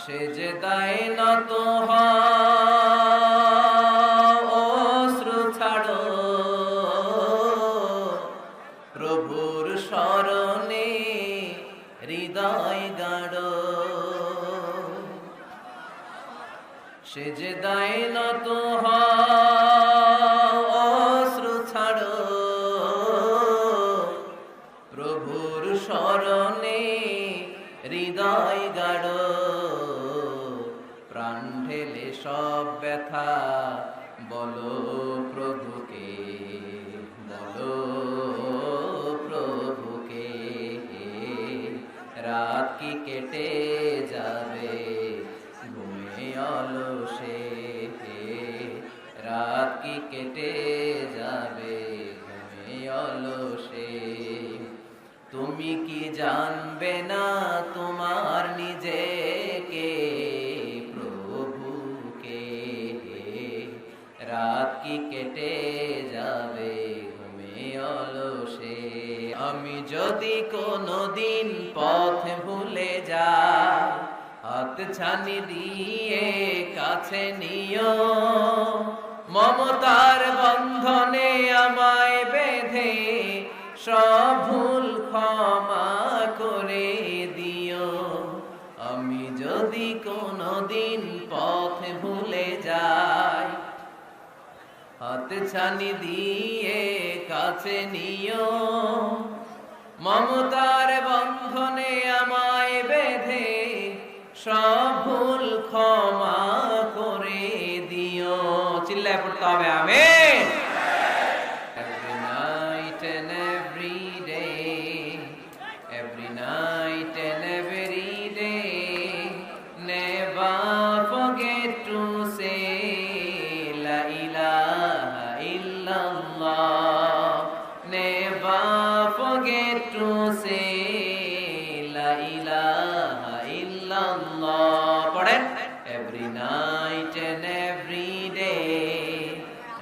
সেজদায় নত হও, অশ্রু ছাড়ো, প্রভুর শরণে হৃদয় গাড়ো। সেজদায় নত হও, অশ্রু ছাড়ো, প্রভুর শরণে হৃদয় গাড়ো। প্রাণ ঢেলে সব ব্যথা বলো প্রভুকে, বলো প্রভুকে। রাত কি কেটে যাবে ঘুমে অলসে, রাত কি কেটে যাবে ঘুমে অলসে। তুমি কি জানবে না তোমার নিজেকে, প্রভুকে। রাত কি কেটে যাবে ঘুমে অলসে। আমি যদি কোনদিন পথ ভুলে যাই, হাত ছানি দিয়ে কাছে নিও, মমতার বন্ধনে আমায় বেঁধে সব ভুল ক্ষমা করে দিও। আমি যদি কোনদিন পথ ভুলে যাই, হাত ছানি দিয়ে কাছে নিও, মমতার বন্ধনে আমায় বেঁধে সব ভুল ক্ষমা করে দিও। চিল্লায় পড়তে হবে আমিন। Every night and every day, every night and every day, never forget to say La ilaha illallah. Never forget to say La ilaha illallah. পড়েন। Every night and every day,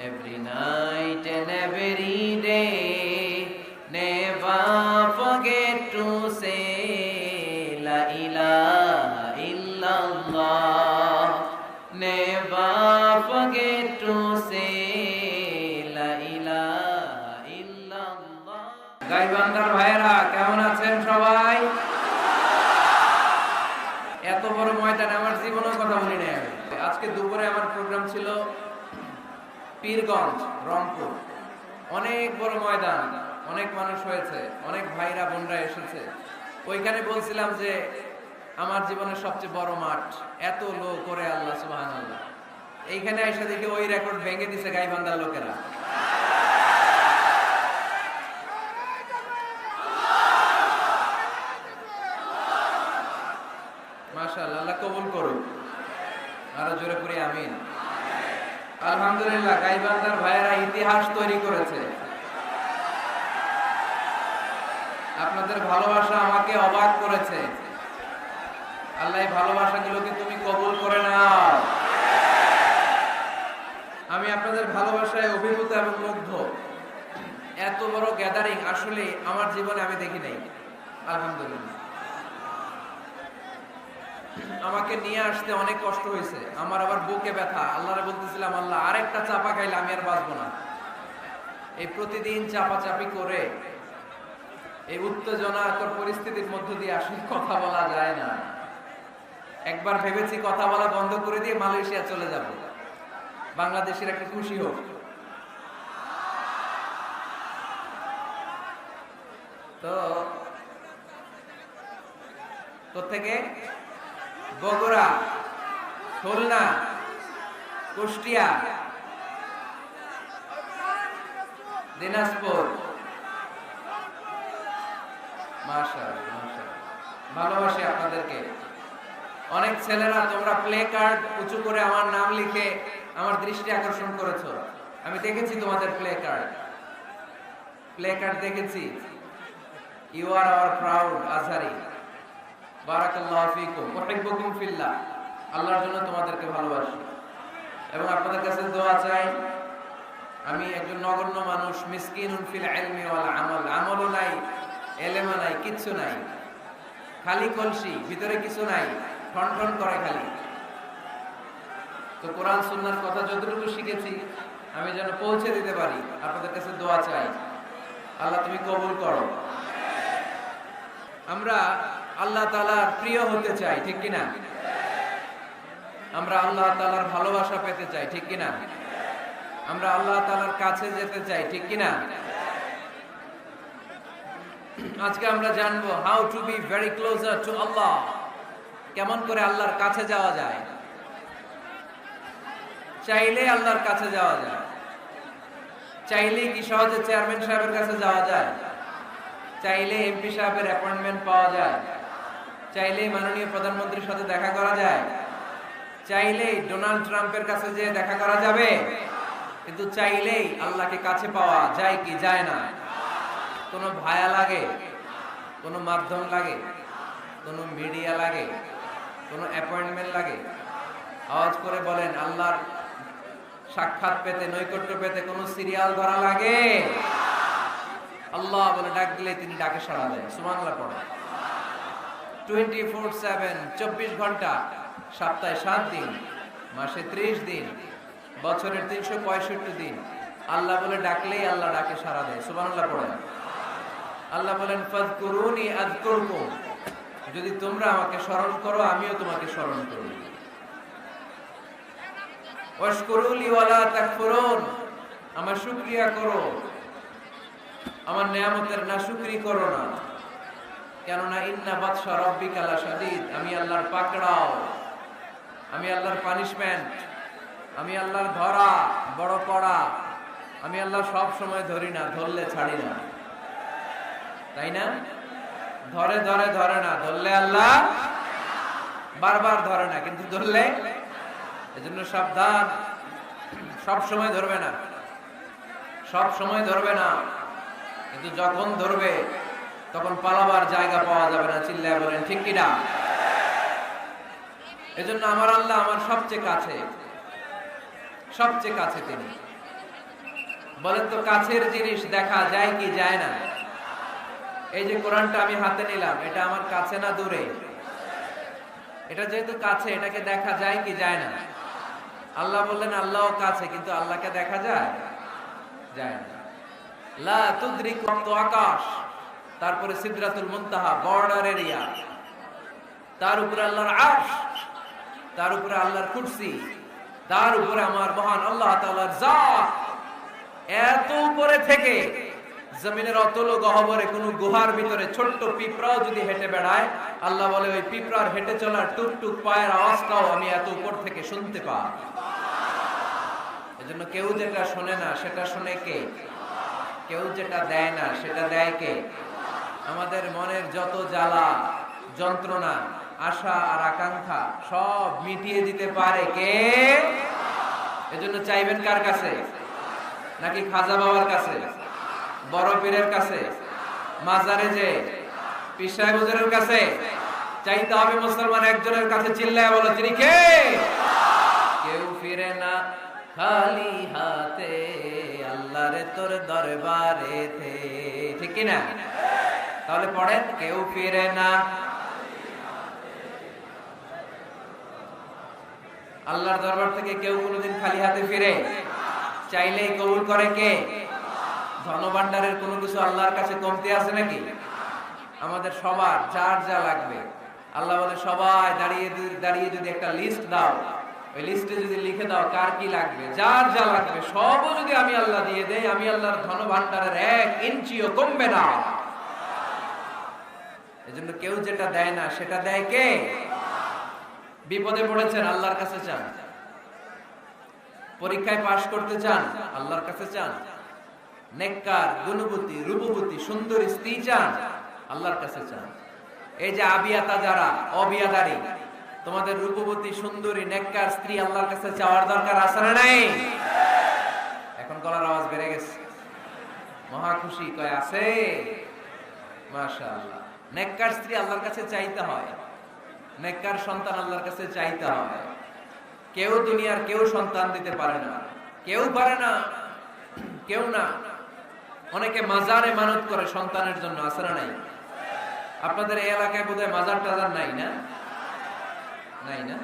every night and every day, never forget to say La ilaha illallah. Never forget to say La ilaha illallah. গাইবান্ধার ভাইয়েরা কেমন আছেন সবাই? এত বড় ময়দানে আমার জীবনের কথা বলি নাই আমি। আজকে দুপুরে আমার প্রোগ্রাম ছিল পীরগঞ্জ, রংপুর। অনেক বড় ময়দান, অনেক মানুষ হয়েছে, অনেক ভাইরা বোনরা এসেছে। ওইখানে বলছিলাম যে আমার জীবনের সবচেয়ে বড় মাঠ, এত লোক করে আল্লাহ সুবহানাল্লাহ। এইখানে এসে দেখি ওই রেকর্ড ভেঙে দিছে গাইবান্ধার লোকেরা। মাশাআল্লাহ, আল্লাহ কবুল করুক। আরো জোরে পড়ি আমিন। আলহামদুলিল্লাহ, গাইবান্ধার ভাইয়েরা ইতিহাস তৈরি করেছে। আপনাদের ভালোবাসা আমাকে অবাক করেছে। আল্লাহ এই ভালোবাসাগুলোকে তুমি কবুল করে নাও। আমি আপনাদের ভালোবাসায় অভিভূত এবং মুগ্ধ। এত বড় গ্যাদারিং আসলে আমার জীবনে আমি দেখি নাই। আলহামদুলিল্লাহ, আমাকে নিয়ে আসতে অনেক কষ্ট হয়েছে। আমার আবার বুকে ব্যথা। আল্লাহরে বলতেছিলাম, আল্লাহ আরেকটা চাপা খাইলে আমি আর বাঁচবো না। এই প্রতিদিন চাপাচাপি করে এই উত্তেজনাকর পরিস্থিতির মধ্য দিয়ে আসলে কথা বলা যায় না। একবার ভেবেছি কথা বলা বন্ধ করে দিয়ে মালয়েশিয়া চলে যাব, বাংলাদেশের একটা খুশি হোক। তো কোত্থেকে? বগুড়া, খুলনা, কুষ্টিয়া, দিনাজপুর। মাশাআল্লাহ, ভালোবাসি আপনাদেরকে। অনেক ছেলেরা তোমরা প্লে কার্ড উঁচু করে আমার নাম লিখে আমার দৃষ্টি আকর্ষণ করেছো। আমি দেখেছি তোমাদের প্লে কার্ড দেখেছি। You are our proud Azhari. বারাকাল্লাহু ফিকুম, উহিব্বুকুম ফিল্লাহ। আল্লাহর জন্য তোমাদেরকে ভালোবাসি এবং আপনাদের কাছে দোয়া চাই। আমি একজন নগণ্য মানুষ, মিসকিনুন ফিল ইলমি ওয়াল আমাল। আমলও নাই, এলেমও নাই, কিচ্ছু নাই, খালি কলসি, ভিতরে কিছু নাই। ঠন ঠন করে খালি। তো কোরআন সুন্নাহর কথা যতটুকু শিখেছি আমি যেন পৌঁছে দিতে পারি। আপনাদের কাছে দোয়া চাই, আল্লাহ তুমি কবুল করো। আমরা আল্লাহ তাআলার প্রিয় হতে চাই, ঠিক কিনা? আমরা আল্লাহ তাআলার ভালোবাসা পেতে চাই, ঠিক কিনা? আমরা আল্লাহ তাআলার কাছে যেতে চাই, ঠিক কিনা? আজকে আমরা জানবো how to be very closer to Allah. কেমন করে আল্লাহর কাছে যাওয়া যায়। চাইলে আল্লাহর কাছে যাওয়া যায়। চাইলে কি সহজে চেয়ারম্যান সাহেবের কাছে যাওয়া যায়? চাইলে এমপি সাহেবের অ্যাপয়েন্টমেন্ট পাওয়া যায়? চাইলে মাননীয় প্রধানমন্ত্রীর সাথে দেখা করা যায়? চাইলেই ডোনাল্ড ট্রাম্পের কাছে যেয়ে দেখা করা যাবে? কিন্তু চাইলেই আল্লাহকে কাছে পাওয়া যায় কি যায় না? কোনো ভায়া লাগে, কোনো মাধ্যম লাগে, কোনো মিডিয়া লাগে, কোনো অ্যাপয়েন্টমেন্ট লাগে? আওয়াজ করে বলেন, আল্লাহর সাক্ষাৎ পেতে, নৈকট্য পেতে কোনো সিরিয়াল ধরা লাগে? আল্লাহ বলে ডাক দিলে তিনি ডাকে সাড়া দেন। সুবহানাল্লাহ পড়ে। 24/7, 24 ঘন্টা, সপ্তাহে 7 দিন, মাসে 30 দিন, বছরের 365 দিন আল্লাহ বলে ডাকলেই আল্লাহ ডাকে সাড়া দেয়। সুবহানাল্লাহ পড়ে। আল্লাহ বলেন, ফাযকুরুনি আযকুরকুম, যদি তোমরা আমাকে স্মরণ করো আমিও তোমাকে স্মরণ করব। ওয়াশকুরুলি ওয়ালা তাকফুরুন, আমার শুকরিয়া করো, আমার নিয়ামতের নাশুকরি করো না। কেননা ইন্না বাতশা রাব্বিকা লাশাদীদ, আমি আল্লাহর পাকড়াও, আমি আল্লাহর পানিশমেন্ট, আমি আল্লাহর ধরা বড় কড়া। আমি আল্লাহ সব সময় ধরি না, ধরলে ছাড়ি না, তাই না? ধরে ধরে ধরে না, ধরলে আল্লাহ বারবার ধরে না, কিন্তু ধরলে, এজন্য সাবধান। সব সময় ধরবে না, সব সময় ধরবে না, কিন্তু যখন ধরবে তখন পালাবার জায়গা পাওয়া যাবে না। চিল্লায় বলেন ঠিক কিনা? এজন্য আমার আল্লাহ আমার সবচেয়ে কাছে, সবচেয়ে কাছে তিনি। বলেন তো, কাছের জিনিস দেখা যায় কি যায় না? এই যে কোরআনটা আমি হাতে নিলাম, এটা আমার কাছে না দূরে? এটা যেহেতু কাছে, এটাকে দেখা যায় কি যায় না? আল্লাহ বললেন আল্লাহও কাছে, কিন্তু আল্লাহকে দেখা যায়? যায় না। লা তুদরিকু আকাশ, তারপরে সিদরাতুল মুনতাহা, বর্ডার এরিয়া, তার উপরে আল্লাহর আরশ, তার উপরে আল্লাহর কুরসি, তার উপরে আমার মহান আল্লাহ তাআলার জাত। এত উপরে থেকে জমিনের অতল গহ্বরে কোন গুহার ভিতরে ছোট্ট পিঁপড়াও যদি হেঁটে বেড়ায়, আল্লাহ বলে ওই পিঁপড়ার হেঁটে চলার টুকটুক পায়ের আওয়াজটাও আমি এত উপর থেকে শুনতে পাই। এজন্য কেউ যেটা শোনে না সেটা শোনে কে? কেউ যেটা দেয় না সেটা দেয় কে? আমাদের মনের যত জ্বালা যন্ত্রণা, আশা আর আকাঙ্ক্ষা সব মিটিয়ে দিতে পারে কে? এজন্য চাইবেন কার কাছে? নাকি খাজা বাবার কাছে, বড় পীরের কাছে, মাজারে যে পীর সাহেব হুজুরের কাছে? চাইতে হবে মুসলমান একজনের কাছে। চিল্লায় বলো, তিনি কে? কেউ ফিরে না খালি হাতে, আল্লাহরে তোর দরবারেতে, ঠিক কি না? তাহলে পড়েন, কেউ ফিরে না, আল্লাহর দরবার থেকে কেউ কোনোদিন খালি হাতে ফিরে? চাইলেই কবুল করে কে? ধনভাণ্ডারের কোনো কিছু আল্লাহর কাছে কমতি আছে নাকি? আমাদের সবার যার যা লাগবে, আল্লাহ বলে সবাই দাঁড়িয়ে দাঁড়িয়ে যদি একটা লিস্ট দাও, ওই লিস্টে যদি লিখে দাও কার কি লাগবে, যার যা লাগবে সবও যদি আমি আল্লাহ দিয়ে দেই, আমি আল্লাহর ধনভাণ্ডারের 1 ইঞ্চিও কমবে না। এজন্য কেউ যেটা দেয় না সেটা দেয় কে? বিপদে পড়েছেন, আল্লাহর কাছে চান। পরীক্ষায় পাশ করতে চান, আল্লাহর কাছে চান। নেককার, গুণবতী, রূপবতী, সুন্দর স্ত্রী চান, আল্লাহর কাছে চান। এই যে আবিয়াতা যারা অবিয়াদারি, তোমাদের রূপবতী, সুন্দরী, নেককার স্ত্রী আল্লাহর কাছে চাওয়ার দরকার আছে না নাই? এখন গলার আওয়াজ বেড়ে গেছে, মহা খুশি, কয় আছে। মাশাআল্লাহ। নেককার স্ত্রী আল্লাহর কাছে চাইতে হয়, নেককার সন্তান আল্লাহর কাছে চাইতে হয়। কেউ দুনিয়ার কেউ সন্তান দিতে পারে না, কেউ পারে না, কেউ না। অনেকে মাজারে মানত করে সন্তানের জন্য, আছে না নাই? আপনাদের এই এলাকায় বোধহয় মাজার টাজার নাই না? নাই না?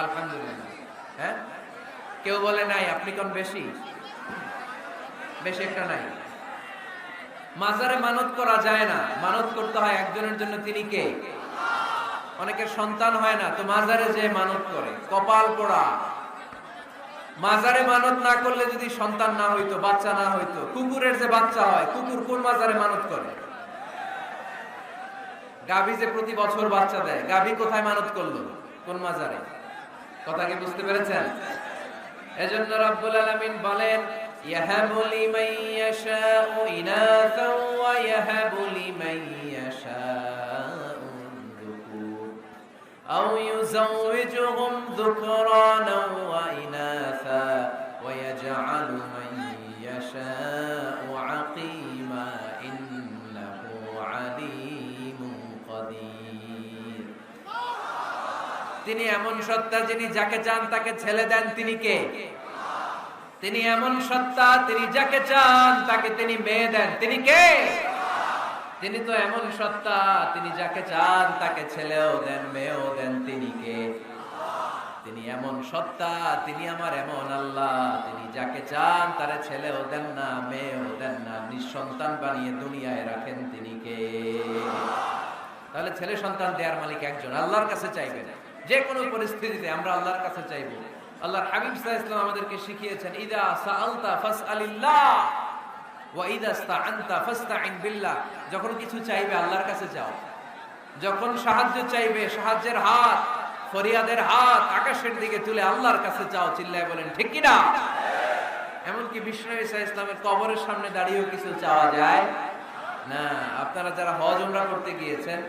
আলহামদুলিল্লাহ। হ্যাঁ, কেউ বলে নাই, আপনি কোন বেশি? বেশি একটা নাই। মাজারে মানত করা যায় না, মানত করতে হয় একজনের জন্য, তিনি কে? অনেকের সন্তান হয় না, তো মাজারে যে মানত করে, কপাল পোড়া। মাজারে মানত না করলে যদি সন্তান না হইতো, বাচ্চা না হইতো, কুকুরের যে বাচ্চা হয়, কুকুর কোন মাজারে মানত করে? গাভী যে প্রতি বছর বাচ্চা দেয়, গাভী কোথায় মানত করলো? কোন মাজারে? কথা কি বুঝতে পেরেছেন? এজন্য রব্বুল আলামিন বলেন, ইয়াহাবু লিমান ইয়াশাউ ইনাসাও ওয়া ইয়াহাবু লিমান ইয়াশাউ যুকুর আও ইউযাওয়িজুহুম যুকরানাও ওয়া ইনাসা ওয়া ইয়াজআলু মান ইয়াশাউ আকিমা ইন্নাহু আলীমুন কাদির। তিনি এমন সত্তা, যিনি যাকে চান তাকে ছেলে দেন। তিনি কে? তিনি এমন সত্তা, তিনি যাকে চান তাকে তিনি মেয়ে দেন। তিনি কে? তিনি তো এমন সত্তা, তিনি যাকে চান তাকে ছেলেও দেন, মেয়েও দেন। তিনি কে? তিনি এমন সত্তা, তিনি আমার এমন আল্লাহ, তিনি যাকে চান তারে ছেলেও দেন না, মেয়েও দেন না, নিঃসন্তান বানিয়ে দুনিয়ায় রাখেন। তিনি কে? তাহলে ছেলে সন্তান দেওয়ার মালিক একজন, আল্লাহর কাছে চাইবেন। যে কোনো পরিস্থিতিতে আমরা আল্লাহর কাছে চাইবো। আল্লাহর হাবিব সাল্লাল্লাহু আলাইহি ওয়াসাল্লাম আমাদেরকে শিখিয়েছেন, ইদা সাআলতা ফাসআলিল্লাহ ওয়া ইদা ইসতাআনতা ফাসতাইন বিল্লাহ। যখন কিছু চাইবে আল্লাহর কাছে চাও, যখন সাহায্য চাইবে সাহায্যের হাত, ফরিয়াদের হাত আকাশের দিকে তুলে আল্লাহর কাছে চাও। চিল্লায় বলেন ঠিক কি না? এমনকি বিষ্ণু নবী সাল্লাল্লাহু আলাইহি ওয়াসাল্লামের কবরের সামনে দাঁড়িয়েও কিছু চাওয়া যায় না। আপনারা যারা হজ উমরা করতে গিয়েছেন,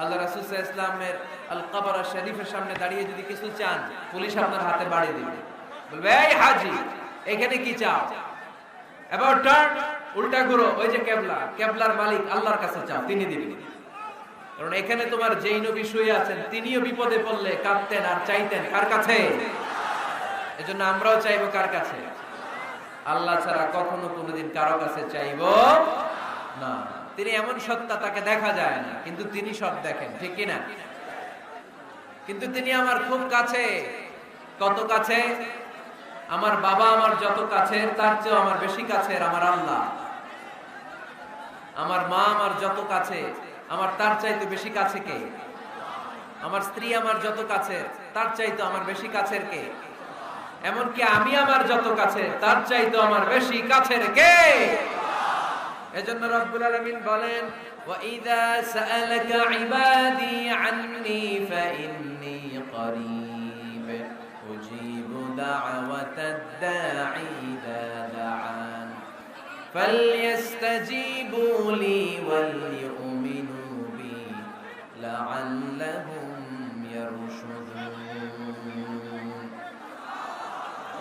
আল্লাহ রাসূল সাল্লাল্লাহু আলাইহি ওয়াসাল্লামের আল কবর শরীফের সামনে দাঁড়িয়ে যদি কিছু চান, পুলিশ আপনার হাতে বাড়ি দিবে, বলবে, এই হাজী এখানে কি চাও? এবার টার্ন, উল্টা ঘুরো, ওই যে কেবলা, কেবলার মালিক আল্লাহর কাছে চাও, তিনি দিবেন। কারণ এখানে তোমার যেই নবী শুয়ে আছেন, তিনিও বিপদে পড়লে কাঁদতেন আর চাইতেন কার কাছে? এজন্য আমরাও চাইবো কার কাছে? আল্লাহ ছাড়া কখনো কোনোদিন কারো কাছে চাইবো না। তিনি এমন সত্তা, তাকে দেখা যায় না, কিন্তু তিনি সব দেখেন। ঠিক কি না? কিন্তু তিনি আমার খুব কাছে। কত কাছে? আমার বাবা আমার যত কাছের, তার চেয়েও আমার বেশি কাছের আমার আল্লাহ। আমার মা আমার যত কাছে, আমার তার চাইতে বেশি কাছে কে? আমার স্ত্রী আমার যত কাছের, তার চাইতে আমার বেশি কাছের কে? এমনকি আমি আমার যত কাছে, তার চাইতে আমার বেশি কাছের কে? এজন্য রব্বুল আলামিন বলেন, وَإِذَا سَأَلَكَ عِبَادِي عَنِّي فَإِنِّي قَرِيبٌ أُجِيبُ دَعْوَةَ الدَّاعِ إِذَا دَعَانِ فَلْيَسْتَجِيبُوا لِي وَلْيُؤْمِنُوا بِي لَعَلَّهُمْ يَرْشُدُونَ।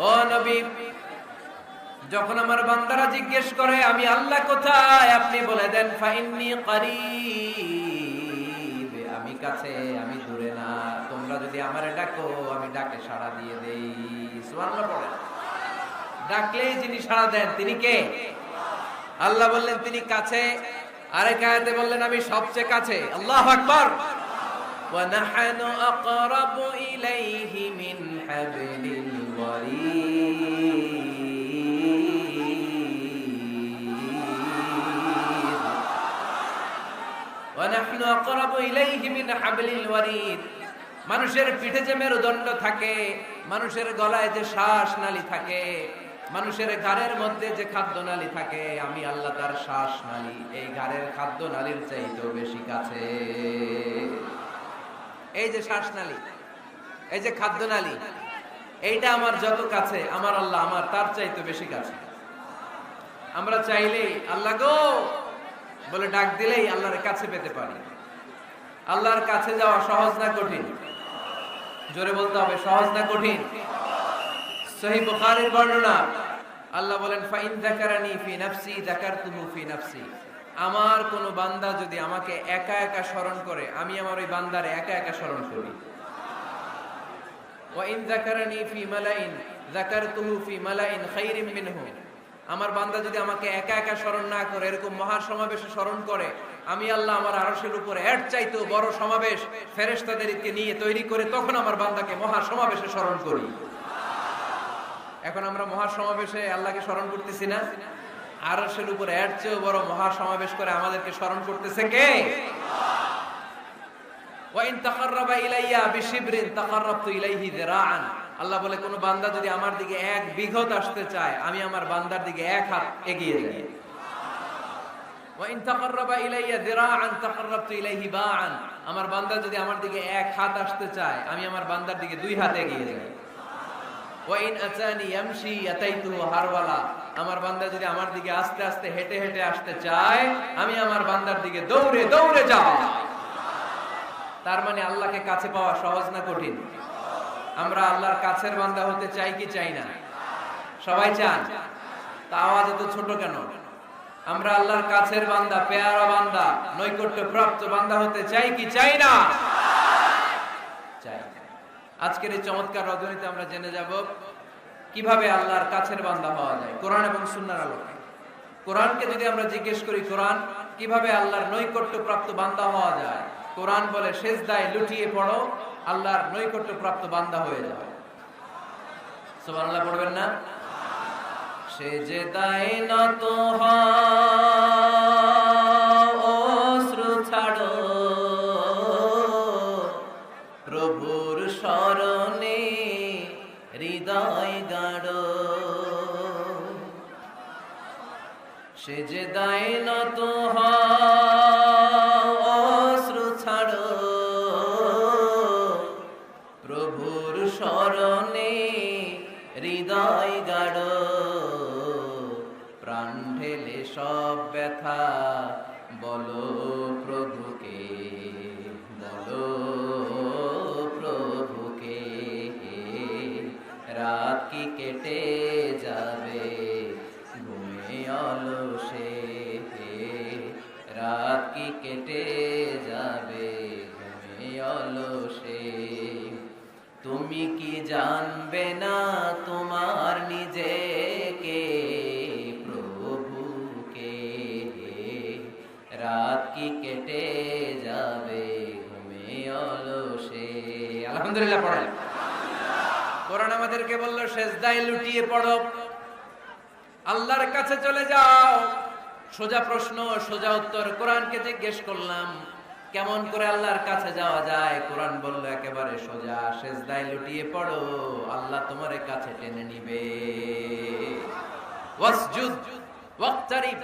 ও নবী, যখন আমার বান্দারা জিজ্ঞেস করে আমি আল্লাহ কোথায়, আপনি বলে দেন ফাইন্নী কারীব, আমি কাছে, আমি দূরে না। তোমরা যদি আমারে ডাকো, আমি ডাকে সাড়া দিয়ে দেই। সুবহানাল্লাহ পড়ে। ডাকলেই যিনি সাড়া দেন তিনি কে? আল্লাহ বললেন তিনি কাছে। আরেক আয়াতে বললেন আমি সবচেয়ে কাছে। আল্লাহু আকবার। ওয়া নাহনু আকরাবু ইলাইহি মিন হাবলিল ওয়ারিদ। মানুষের পিঠে যে মেরুদণ্ড থাকে, মানুষের গলায় যে শ্বাস নালী থাকে, মানুষের ঘাড়ের মধ্যে যে খাদ্য নালী থাকে, আমি আল্লাহ তার শ্বাস নালী এই ঘাড়ের খাদ্য নালীর চাইতেও বেশি কাছে। এই যে শ্বাস নালী, এই যে খাদ্য নালী, এইটা আমার যত কাছে, আমার আল্লাহ আমার তার চাইতে বেশি কাছে। আমরা চাইলেই আল্লাহ গো বলে ডাক দিলেই আল্লাহর কাছে পেতে পারি। আল্লাহর কাছে যাওয়া সহজ না কঠিন? জোরে বলতে হবে, সহজ না কঠিন? সহিহ বুখারীর বর্ণনা, আল্লাহ বলেন ফাইন যাকারানি ফি নাফসি যাকারতুহু ফি নাফসি। আমার কোন বান্দা যদি আমাকে একা একা স্মরণ করে, আমি আমার ওই বান্দারে একা একা স্মরণ করি। ওয়া ইন যাকারানি ফি মালাইন যাকারতুহু ফি মালাইন খায়রিন মিনহু। আমার বান্দা যদি আমাকে একা একা স্মরণ না করে এরকম মহা সমাবেশে স্মরণ করে, আমি আল্লাহ আমার আরশের উপরে এর চাইতেও বড় সমাবেশ ফেরেশতাদেরকে নিয়ে তৈরি করে তখন আমার বান্দাকে মহা সমাবেশে স্মরণ করি। এখন আমরা মহা সমাবেশে আল্লাহকে স্মরণ করতেছি না? আরশের উপরে এর চেয়েও বড় মহা সমাবেশ করে আমাদেরকে স্মরণ করতেছে কে? ওয়া ইন তাকাররাবা ইলাইয়া বিশিবরিন তাকাররাবতু ইলাইহি যিরাআন। আল্লাহ বলে কোন বান্দা যদি আমার দিকে এক বিঘত আসতে চায়, আমি আমার বান্দার দিকে এক হাত এগিয়ে যাই। ওয়া ইন তাকাররাবা ইলাইয়া যিরাআন তাকাররাবতু ইলাইহি বাআন। আমার বান্দা যদি আমার দিকে এক হাত আসতে চায়, আমি আমার বান্দার দিকে দুই হাত এগিয়ে যাই। ওয়া ইন আতানি ইয়ামশি আতাইতুহু হারওয়ালা। আমার বান্দা যদি আমার দিকে আস্তে আস্তে হেঁটে হেঁটে আসতে চায়, আমি আমার বান্দার দিকে দৌড়ে দৌড়ে যাই। তার মানে আল্লাহকে কাছে পাওয়া সহজ না কঠিন? আমরা আল্লাহর কাছের বান্দা হতে চাই কি চাই না? সবাই চান। তা আওয়াজ এত ছোট কেন? আমরা আল্লাহর কাছের বান্দা, পেয়ারা বান্দা, নৈকট্য প্রাপ্ত বান্দা হতে চাই কি চাই না? চাই। আজকের এই চমৎকার রজনীতে আমরা জেনে যাব কিভাবে আল্লাহর কাছের বান্দা হওয়া যায় কোরআন এবং সুন্নাহর আলোকে। কোরআনকে যদি আমরা জিজ্ঞেস করি, কোরআন কিভাবে আল্লাহর নৈকট্য প্রাপ্ত বান্দা হওয়া যায়, কোরআন বলে সেজদায় লুটিয়ে পড়ো, আল্লাহর নৈকট্য প্রাপ্ত বান্দা হয়ে যাও। সুবহানাল্লাহ পড়বেন না? সেজদায় নত হও, অশ্রু ছাড়ো, প্রভুর শরণে হৃদয় গাড়ো। সেজদায় নত হও, অশ্রু ছাড়ো, প্রভুর শরণে হৃদয় গাড়ো। প্রাণ ঢেলে সব ব্যথা বলো প্রভুকে, বলো প্রভুকে। রাত কি কেটে যাবে ঘুমে অলসে, রাত কি কেটে যাবে ঘুমে অলসে। তুমি কি জানবে না তোমার নিজেকে, প্রভুকে। রাত কি কেটে যাবে ঘুমে অলসে। আলহামদুলিল্লাহ পড়েন। কোরআন আমাদেরকে বলল সেজদায় লুটিয়ে পড়ো, আল্লাহর কাছে চলে যাও। সোজা প্রশ্ন, সোজা উত্তর। কোরআনকে জিজ্ঞেস করলাম কেমন করে আল্লাহর কাছে যাওয়া যায়? কোরআন বলল একেবারে সোজা, সেজদায় লুটিয়ে পড়ো, আল্লাহ তোমার কাছে টেনে নিবে। ওয়াসজুদ ওয়াক্তারিব।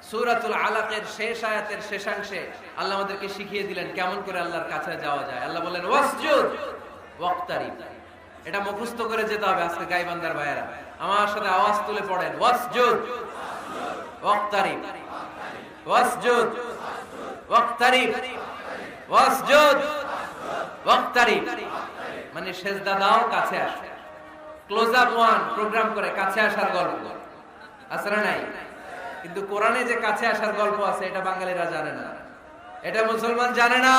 সূরাতুল আলাকের শেষ আয়াতের শেষাংশে আল্লাহ আমাদেরকে শিখিয়ে দিলেন কেমন করে আল্লাহর কাছে যাওয়া যায়। আল্লাহ বলেন ওয়াসজুদ ওয়াক্তারিব। এটা মুখস্থ করে যেতে হবে। আজকে গাইবান্দার ভাইয়েরা আমার সাথে আওয়াজ তুলে পড়েন, ওয়াসজুদ ওয়াক্তারিব, ওয়াসজুদ ওয়াক্তারিব, ওয়াসজুদ ওয়াক্তারিব। মানে সেজদা দাও, কাছে আসো। ক্লোজ আপ ওয়ান প্রোগ্রাম করে কাছে আসার গল্প আছে না নাই? কিন্তু কোরআনে যে কাছে আসার গল্প আছে এটা বাঙালিরা জানে না, এটা মুসলমান জানে না।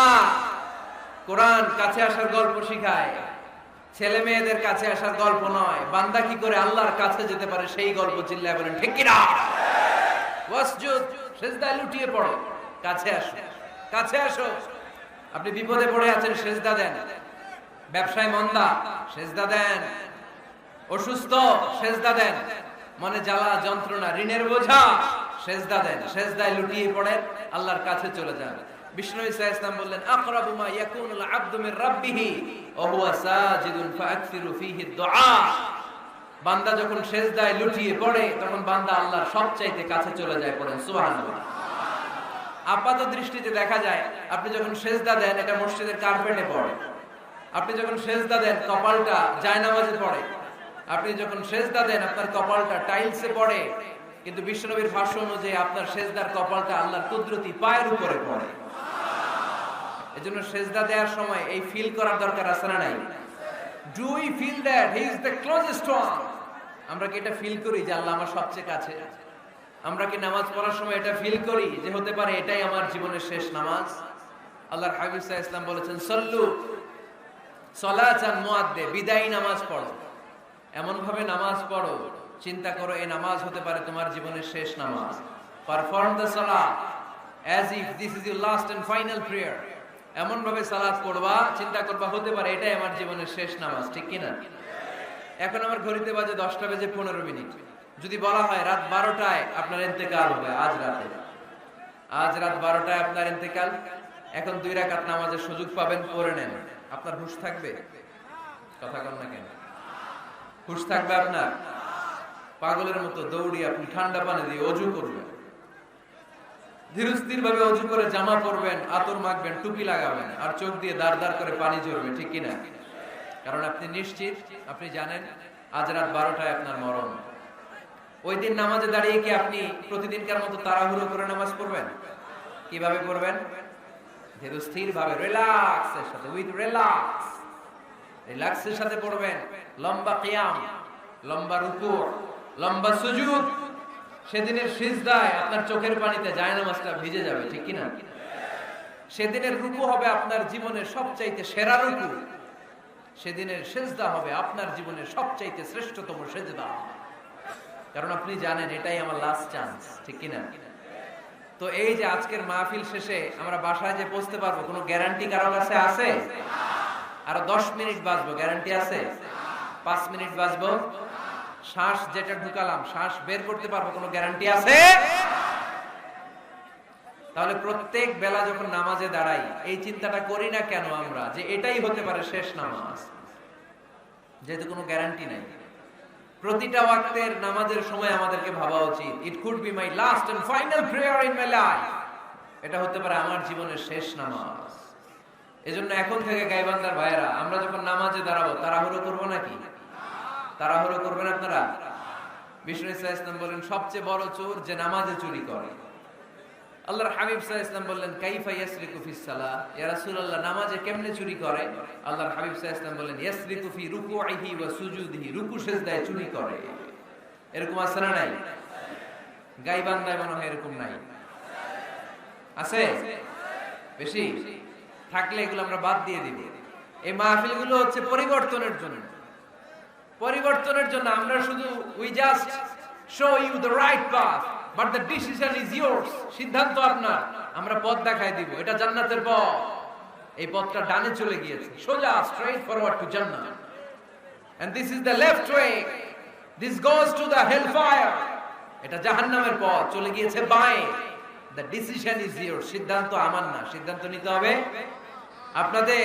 কোরআন কাছে আসার গল্প শিখায়, ছেলে মেয়েদের কাছে আসার গল্প নয়। বান্দা কি করে আল্লাহর কাছে যেতে পারে সেই গল্প। চিল্লায় বলেন ঠিক কি না? ওয়াসজুদ, সেজদায় লুটিয়ে পড়ো, কাছে আসো, কাছে আসো। আপনি বিপদে পড়ে আছেন, সেজদা দেন। ব্যবসায় মন্দা, সেজদা দেন। অসুস্থ, সেজদা দেন। মনে জ্বালা যন্ত্রণা, ঋণের বোঝা, সেজদা দেন। সেজদায় লুটিয়ে পড়েন, আল্লাহর কাছে চলে যান। বিষ্ণু ঈসা ইসলাম বললেন আকরাবু মা ইয়াকুনুল আবদু মির রাব্বিহি ওয়া হুয়া সাজিদুন ফাআকসিরু ফীহি দুআ। বান্দা যখন সেজদায় লুটিয়ে পড়ে তখন বান্দা আল্লাহর সবচাইতে কাছে চলে যায়। পড়েন সুবহানাল্লাহ। আপাত দৃষ্টিতে দেখা যায় আপনি যখন সেজদা দেন এটা মসজিদের কার্পেটে পড়ে, আপনি যখন সেজদা দেন কপালটা জায়নামাজে পড়ে, আপনি যখন সেজদা দেন আপনার কপালটা টাইলসে পড়ে। কিন্তু বিশ্বনবীর ভাষ্য অনুযায়ী আপনার সেজদার কপালটা আল্লাহর কুদরতি পায়ের উপরে পড়ে। এজন্য সেজদা দেওয়ার সময় এই ফিল করার দরকার আছে না নাই? Do we feel that he is the closest one? আমরা কি এটা ফিল করি যে আল্লাহ আমার সবচেয়ে কাছে? আমরা কি নামাজ পড়ার সময় এটা ফিল করি যে হতে পারে এটাই আমার জীবনের শেষ নামাজ? আল্লাহর হাবিব সাল্লাল্লাহু আলাইহি ওয়াসাল্লাম বলেছেন সল্লু সালাতান মুআদ্দে, বিদায়ী নামাজ পড়ো, এমন ভাবে নামাজ পড়ো চিন্তা করো এই নামাজ হতে পারে তোমার জীবনের শেষ নামাজ। পারফর্ম দ্য সালাত as if this is your last and final prayer. এমন ভাবে সালাত পড়বা, চিন্তা করবা হতে পারে এটাই আমার জীবনের শেষ নামাজ, ঠিক কিনা? এখন আমার ঘড়িতে বাজে 10:15। যদি বলা হয় রাত 12টায় আপনার ইন্তেকাল হবে, আজ রাত 12টায় আপনার ইন্তেকাল, এখন 2 রাকাত নামাজের সুযোগ পাবেন, পড়ে নেন, আপনার হুঁশ থাকবে? কথা কন না কেন? হুঁশ থাকবে আপনার? পাগলের মতো দৌড়ি আপনি ঠান্ডা পানি দিয়ে অজু করবেন, ধীরস্থির ভাবে অজু করে জামা পরবেন, আতর মাখবেন, টুপি লাগাবেন, আর চোখ দিয়ে দাঁড় দাঁড় করে পানি ঝরবে, ঠিক কিনা? কারণ আপনি নিশ্চিত, আপনি জানেন আজ রাত 12টায় আপনার মরণ। ওই দিন নামাজে দাঁড়িয়ে কি আপনি প্রতিদিনকার মতো তাড়াহুড়ো করে নামাজ পড়বেন? কিভাবে পড়বেন? ধীরস্থির ভাবে, রিল্যাক্সের সাথে, উইথ রিল্যাক্সের সাথে পড়বেন। লম্বা কিয়াম, লম্বা রুকু, লম্বা সুজুদ। সেদিনের সিজদায় আপনার চোখের পানিতে জায়নামাজটা ভিজে যাবে, ঠিক কিনা? সেদিনের রুকু হবে আপনার জীবনের সবচাইতে সেরা রুকু। সেদিনের সিজদা হবে আপনার জীবনের সবচাইতে শ্রেষ্ঠতম সিজদা। কারণ আপনি জানেন এটাই আমার লাস্ট চান্স, ঠিক কিনা? তো এই যে আজকের মাহফিল শেষে আমরা বাসায় যে পৌঁছতে পারবো, কোনো গ্যারান্টি কারো কাছে আছে? আরো 10 মিনিট বাঁচবো, গ্যারান্টি আছে? 5 মিনিট বাঁচবো, শ্বাস যেটা ঢুকালাম শ্বাস বের করতে পারবো, কোনো গ্যারান্টি আছে? তাহলে প্রত্যেক বেলা যখন নামাজে দাঁড়াই এই চিন্তাটা করি না কেন আমরা, যে এটাই হতে পারে শেষ নামাজ, যেহেতু কোনো গ্যারান্টি নাই। প্রতিটা ওয়াক্তের নামাজের সময় আমাদেরকে ভাবা উচিত, it could be my last and final prayer in my life. এটা হতে পারে আমার জীবনের শেষ নামাজ। এজন্য এখন থেকে গাইবান্দার ভাইয়েরা, আমরা যখন নামাজে দাঁড়াবো তাড়াহুড়ো করবো নাকি? তাড়াহুড়ো করবেন আপনারা? বিষ্ণু সাল্লাল্লাহু আলাইহি ওয়াসাল্লাম বলেন সবচেয়ে বড় চোর যে নামাজে চুরি করে। আল্লাহর হাবিব সাল্লাল্লাহু আলাইহি ওয়াসাল্লাম বললেন কাইফা ইয়াসরিকু ফিস সালাহ, ইয়া রাসূলুল্লাহ নামাজে কেমনে চুরি করে? আল্লাহর হাবিব সাল্লাল্লাহু আলাইহি ওয়াসাল্লাম বললেন ইয়াসরিকু ফি রুকুইহি ওয়া সুজুদিহি, রুকু সিজদায় চুরি করে। এরকম আছে না নাই? গাইবান্দায় মনে হয় এরকম নাই, আছে? বেশি থাকলে এগুলো আমরা বাদ দিয়ে দিব। এই মাহফিলগুলো হচ্ছে পরিবর্তনের জন্য, পরিবর্তনের জন্য। আমরা শুধু we just show you the right path, but the decision is yours. সিদ্ধান্ত আপনার, আমরা পথ দেখাই দিব, এটা জান্নাতের পথ। এই পথটা ডানে চলে গিয়েছে, সোজা স্ট্রেইট ফরওয়ার্ড টু জান্নাত, and this is the left way, this goes to the hell fire. এটা জাহান্নামের পথ, চলে গিয়েছে বাঁয়ে। The decision is yours. সিদ্ধান্ত আমার না, সিদ্ধান্ত নিতে হবে আপনাদের।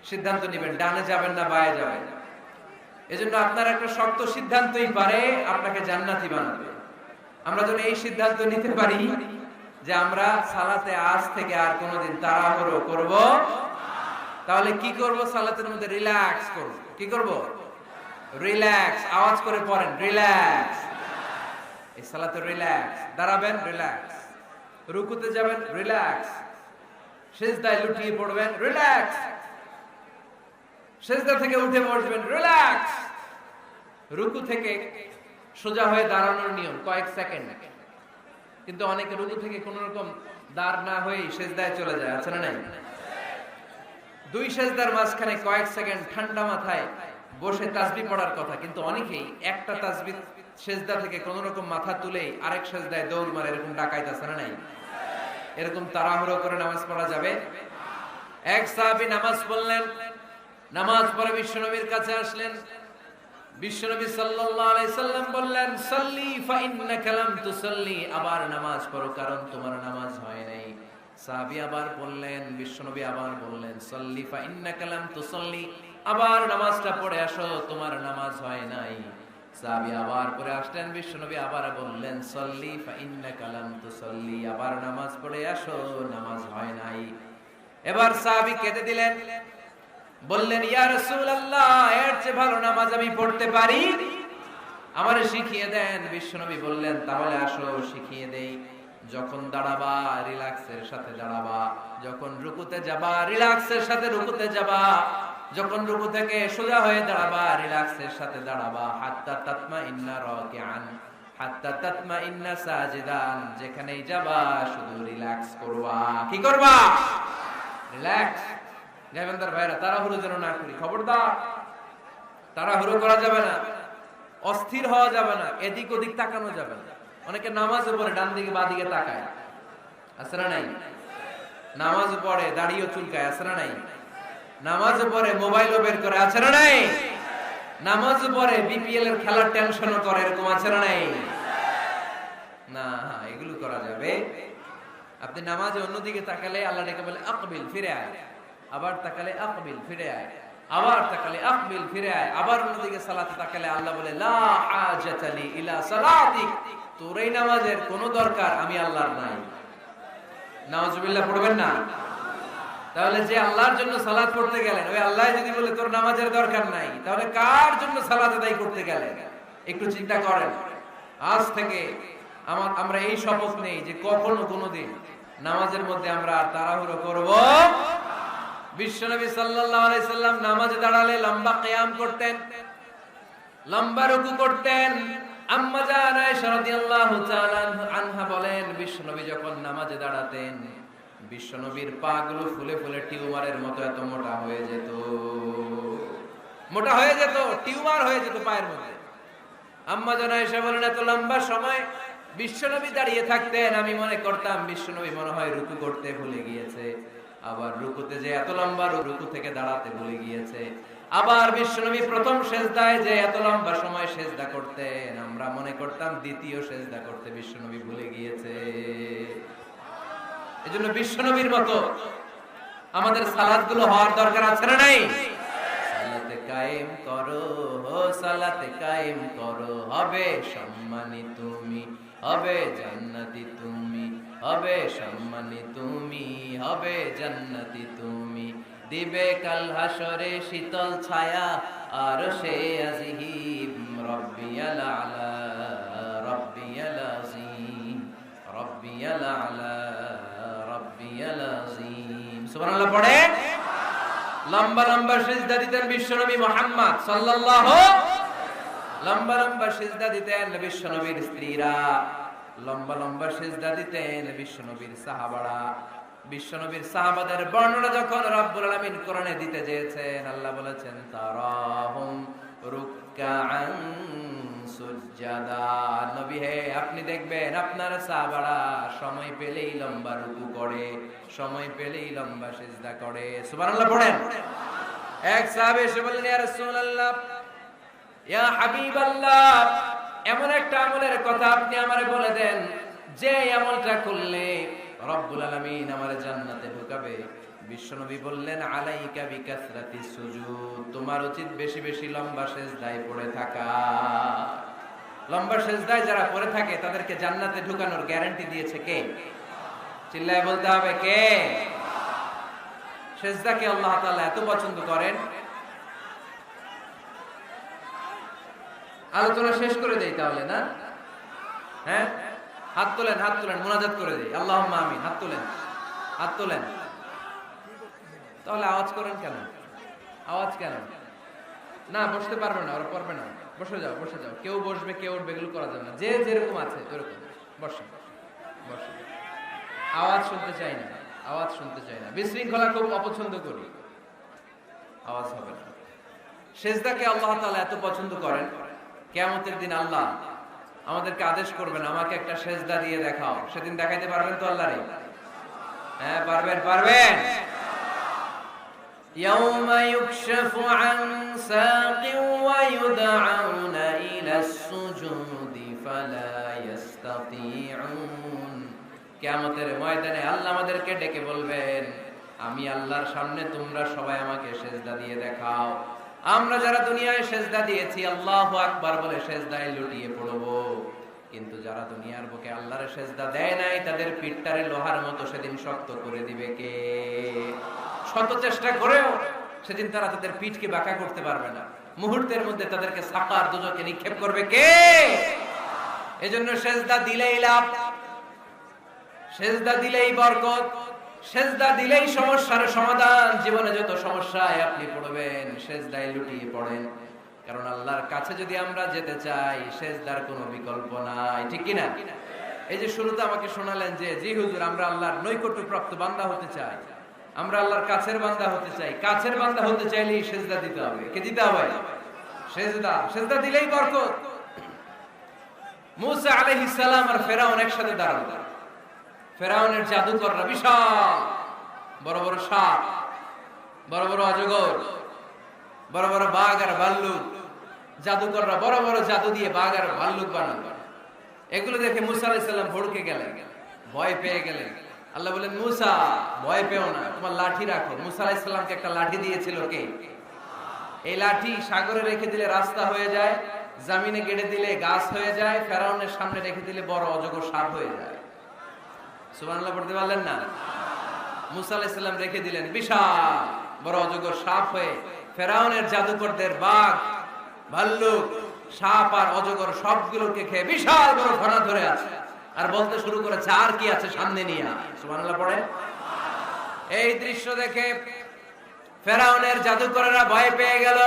সিদ্ধান্ত নেবেন, ডানে যাবেন না বাঁয়ে যাবেন। এজন্য আপনার একটা শক্ত সিদ্ধান্তই পারে আপনাকে জান্নাতি বানাবে। আমরা যেন এই সিদ্ধান্ত নিতে পারি যে আমরা সালাতে আজ থেকে আর কোনোদিন তাড়াহুড়ো করব। তাহলে কি করব? সালাতের মধ্যে রিল্যাক্স করব। কি করব? রিল্যাক্স। আওয়াজ করে পড়েন, রিল্যাক্স। এই সালাতে রিল্যাক্স। দাঁড়াবেন, রিল্যাক্স। রুকুতে যাবেন, রিল্যাক্স। সিজদায় লুটিয়ে পড়বেন, রিল্যাক্স। সিজদা থেকে উঠে বসবেন, রিল্যাক্স। রুকু থেকে সোজা হয়ে দাঁড়ানোর নিয়ম কয়েক সেকেন্ড, কিন্তু অনেকে রুকু থেকে কোন রকম দাঁড় না হয়ে সিজদায় চলে যায়, আছে না নাই? 2 সিজদার মাঝখানে কয়েক সেকেন্ড ঠান্ডা মাথায় বসে তাসবিহ পড়ার কথা, কিন্তু অনেকেই একটা তাসবিহ সিজদা থেকে কোন রকম মাথা তুলেই আরেক সিজদায় দৌড় মারে, এরকম ডাকাইত, আছে না নাই? এরকম তাড়াহুড়ো করে নামাজ পড়া যাবে? এক সাহাবী নামাজ পড়লেন, নামাজ পড়ে বিশ্বনবীর কাছে আসলেন। বিশ্বনবী সাল্লাল্লাহু আলাইহি সাল্লাম বললেন সাল্লি ফা ইন্নাকা লাম তুসাল্লি, আবার নামাজ পড়ো কারণ তোমার নামাজ হয় নাই। সাহাবী আবার বললেন, বিশ্বনবী আবার বললেন সাল্লি ফা ইন্নাকা লাম তুসাল্লি, আবার নামাজটা পড়ে আসো তোমার নামাজ হয় নাই। সাহাবী আবার পড়ে আসলেন, বিশ্বনবী আবার বললেন সাল্লি ফা ইন্নাকা লাম তুসাল্লি, আবার নামাজ পড়ে আসো নামাজ হয় নাই। এবার সাহাবী কেঁদে দিলেন, বললেন ইয়া রাসূলুল্লাহ এর চেয়ে ভালো নামাজ আমি পড়তে পারি, আমারে শিখিয়ে দেন। বিশ্বনবী বললেন তাহলে আসো শিখিয়ে দেই। যখন দাঁড়াবা রিল্যাক্সের সাথে দাঁড়াবা, যখন রুকুতে যাবা রিল্যাক্সের সাথে রুকুতে যাবা, যখন রুকু থেকে সোজা হয়ে দাঁড়াবা রিল্যাক্সের সাথে দাঁড়াবা। হাত্তা তাতমাইন্না রাকিআন হাত্তা তাতমাইন্না সাজিদান, যেখানেই যাবা শুধু রিল্যাক্স করবা। কি করবা? রিল্যাক্স। গাইবান্দার ভাইরা তাড়াহুড়ো যেন না করি, খবরদার তাড়াহুড়ো করা যাবে না। অস্থির হওয়া যাবে না, এদিক ওদিক তাকানো যাবে না। অনেকে নামাজও পড়ে ডান দিকে বা দিকে তাকায়, আছে না নাই? নামাজও পড়ে দাড়িও চুলকায়, আছে না নাই? নামাজও পড়ে মোবাইলও বের করে, আছে না নাই? নামাজও পড়ে বিপিএল এর খেলার টেনশনও করে, এরকম আছে না নাই? না, এগুলো করা যাবে। আপনি নামাজে অন্যদিকে তাকালে আল্লাহ ডেকে বলে আকবিল, ফিরে আয়। আবার তাকালে আকবিল, ফিরে আয়। আবার তাকালে আকবিল, ফিরে আয়। আবার অন্যদিকে সালাতে তাকালে আল্লাহ বলে লা হাজাতা লি ইলা সালাতিক, তোর এই নামাজের কোনো দরকার আমি আল্লাহর নাই। নাউজুবিল্লাহ পড়বেন না? তাহলে যে আল্লাহর জন্য সালাত পড়তে গেলেন, ওই আল্লাহ যদি বলে তোর নামাজের দরকার নাই, তাহলে কার জন্য সালাত আদায় করতে গেলেন? একটু চিন্তা করেন। আজ থেকে আমরা এই শপথ নেই যে কখনো কোনোদিন নামাজের মধ্যে আমরা তাড়াহুড়ো করব। বিশ্বনবী সাল্লাল্লাহু আলাইহি সাল্লাম নামাজে দাঁড়ালে লম্বা কিয়াম করতেন, লম্বা রুকু করতেন। আম্মা জান আয়েশা রাদিয়াল্লাহু তাআলা আনহা বলেন, বিশ্বনবী যখন নামাজে দাঁড়াতেন, বিশ্বনবীর পা গুলো ফুলে ফুলে টিউমারের মতো এত মোটা হয়ে যেত, মোটা হয়ে যেত, টিউমার হয়ে যেত পায়ের মধ্যে। আম্মা জান আয়েশা বলেন, এত লম্বা সময় বিশ্বনবী দাঁড়িয়ে থাকতেন, আমি মনে করতাম বিশ্বনবী মনে হয় রুকু করতে ভুলে গিয়েছে। আবার রুকুতে যে এত লম্বা রুকু থেকে দাঁড়াতে ভুলে গিয়েছে। আবার বিশ্বনবী প্রথম সেজদায় যে এত লম্বা সময় সেজদা করতেন, আমরা মনে করতাম দ্বিতীয় সেজদা করতে বিশ্বনবী ভুলে গিয়েছে। এজন্য বিশ্বনবীর মতো আমাদের সালাতগুলো হওয়ার দরকার আছে না নাই? সালাতে কায়েম করো, সালাতে কায়েম করো, হবে সম্মানী তুমি, হবে জান্নাতি তুমি, হবে সম্মানী তুমি, হবে জান্নাতি তুমি। দিবে কাল হাসরে শীতল ছায়া আরশে আজিম, রব্বিয়াল আলা, রব্বিয়াল আযীম, রব্বিয়াল আলা, রব্বিয়াল আযীম। সুবহানাল্লাহ পড়ে। লম্বা লম্বা সিজদা দিতেন বিশ্বনবী মুহাম্মদ সাল্লাল্লাহু, লম্বা লম্বা সিজদা দিতেন বিশ্বনবীর স্ত্রীরা, লম্বা লম্বা সিজদা দিতেন বিশ্বনবীর সাহাবারা। বিশ্বনবীর সাহাবাদের বর্ণনা যখন রব্বুল আলামিন কোরআনে দিতে চেয়েছেন, আল্লাহ বলেছেন তারাহুম রুকআন সুজদা। নবী হে, আপনি দেখবেন আপনার সাহাবারা সময় পেলেই লম্বা রুকু করে, সময় পেলেই লম্বা সিজদা করে। সুবহানাল্লাহ পড়েন। এক সাহাবী এসে বললেন, ইয়া রাসূলুল্লাহ, ইয়া হাবিবাল্লাহ, এমন একটা আমলের কথা আপনি আমারে বলে দেন যে আমলটা করলে রব্বুল আলামিন আমারে জান্নাতে ঢুকাবে। বিশ্বনবী বললেন, আলাইকা বিকাসরাতিস সুজুদ, তোমার উচিত বেশি বেশি লম্বা সিজদায় পড়ে থাকা। লম্বা সিজদায় যারা পড়ে থাকে তাদেরকে জান্নাতে ঢুকানোর গ্যারান্টি দিয়েছে কে? চিল্লায় বলতে হবে কে? সিজদাকে আল্লাহ তাআলা এত পছন্দ করেন। আলোচনা শেষ করে দেই তাহলে, না? হ্যাঁ, হাত তোলেন, হাত তোলেন, মুনাজাত করে দেই। আল্লাহুম্মা আমিন। হাত তোলেন, হাত তোলেন। তাহলে আওয়াজ করেন কেন? আওয়াজ কেন? না, বসতে পারবে না, ওরা পারবে না। বসে যাও, বসে যাও। কেউ বসবে, কেউ উঠবে, এগুলো করা যাবে না। যে যেরকম আছে ওরকম বসে, বসে। আওয়াজ শুনতে চাই না, আওয়াজ শুনতে চাই না। বিশৃঙ্খলা খুব অপছন্দ করি, আওয়াজ হবে না। সিজদাকে আল্লাহ তাআলা এত পছন্দ করেন, কিয়ামতের দিন আল্লাহ আমাদেরকে আদেশ করবেন, আমাকে একটা সিজদা দিয়ে দেখাও। সেদিন দেখাইতে পারবেন তো আল্লাহরে? হ্যাঁ, পারবেন, পারবেন। ইয়াউমা ইউকশাফু আন সাকিন ওয়া ইউদআউনা ইলাস সুজুদি ফালা ইস্তাতিউন। কিয়ামতের ময়দানে আল্লাহ আমাদেরকে ডেকে বলবেন, আমি আল্লাহর সামনে তোমরা সবাই আমাকে সিজদা দিয়ে দেখাও। আমরা যারা দুনিয়ায় সিজদা দিয়েছি আল্লাহু আকবার বলে সিজদায় লুটিয়ে পড়ব, কিন্তু যারা দুনিয়ার বুকে আল্লাহর সিজদা দেয় নাই তাদের পিঠটারে লোহার মতো সেদিন শক্ত করে দিবে কে? শত চেষ্টা করেও সেদিন তারা তাদের পিঠকে বাঁকা করতে পারবে না। মুহূর্তের মধ্যে তাদেরকে সাকার দুজকে নিক্ষেপ করবে কে? এজন্য সিজদা দিলেই লাভ, সিজদা দিলেই বরকত, সিজদা দিলেই সমস্যার সমাধান। জীবনে যত সমস্যায় আপনি পড়বেন সিজদায় লুটিয়ে পড়েন, কারণ আল্লাহর কাছে যদি আমরা যেতে চাই সিজদার কোনো বিকল্প নাই, ঠিক কি না? এই যে শুরুতে আমাকে শোনালেন যে জি হুজুর, আমরা আল্লাহর নৈকট্যপ্রাপ্ত বান্দা হতে চাই, আমরা আল্লাহর কাছের বান্দা হতে চাই। কাছের বান্দা হতে চাইলেই সিজদা দিতে হবে। কে দিতে হবে? সিজদা। সিজদা দিলেই বরকত। মুসা আলাইহিস সালাম আর ফেরাউন একসাথে দাঁড়ালো। ফেরাউনের জাদুকররা বিশাল বড় বড় সাপ, বড় বড় অজগর, বড় বড় বাঘ আর ভাল্লুক, জাদুকররা বড় বড় জাদু দিয়ে বাঘ আর ভাল্লুক বানালো। এগুলো দেখে মুসা আলাইহিস সালাম ভড়কে গেলেন, ভয় পেয়ে গেলেন। আল্লাহ বলেন, মুসা ভয় পেও না, তোমার লাঠি রাখো। মুসা আলাইহিস সালামকে একটা লাঠি দিয়েছিল কে? এই লাঠি সাগরে রেখে দিলে রাস্তা হয়ে যায়, জমিনে গেড়ে দিলে গাছ হয়ে যায়, ফেরাউনের সামনে রেখে দিলে বড় অজগর সাপ হয়ে যায়। সুবহানাল্লাহ পড়তে পারলেন না? মুসা আলাইহিস সালাম রেখে দিলেন, বিশাল বড় অজগর সাপ হয়ে ফেরাউনের জাদুকরদের বাঘ, ভাল্লুক, সাপ আর অজগর সবগুলোকে খেয়ে বিশাল বড় ঘোড়া ধরে আছে আর বলতে শুরু করেছে, আর কি আছে সামনে নিয়ে। সুবহানাল্লাহ পড়ে। এই দৃশ্য দেখে ফেরাউনের জাদুকরেরা ভয় পেয়ে গেল।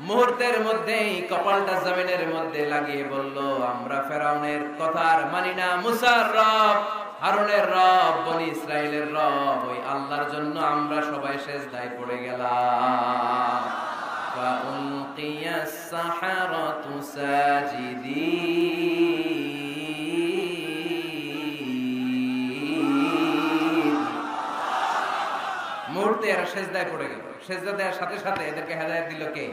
মুহূর্তের মধ্যেই কপালটা জমিনের মধ্যে লাগিয়ে বলল, আমরা ফেরাউনের কথা আর মানি না। মুসার রব, হারুনের রব, বনি ইসরাইলের রব, ওই আল্লাহর জন্য আমরা সবাই সিজদায় পড়ে গেলাম। ফাউলকিয়াস সাহারাতু সাজিদিন। মুহূর্তে এরা সিজদায় পড়ে গেল। সিজদা দেওয়ার সাথে সাথে এদেরকে হেদায়েত দিল কে?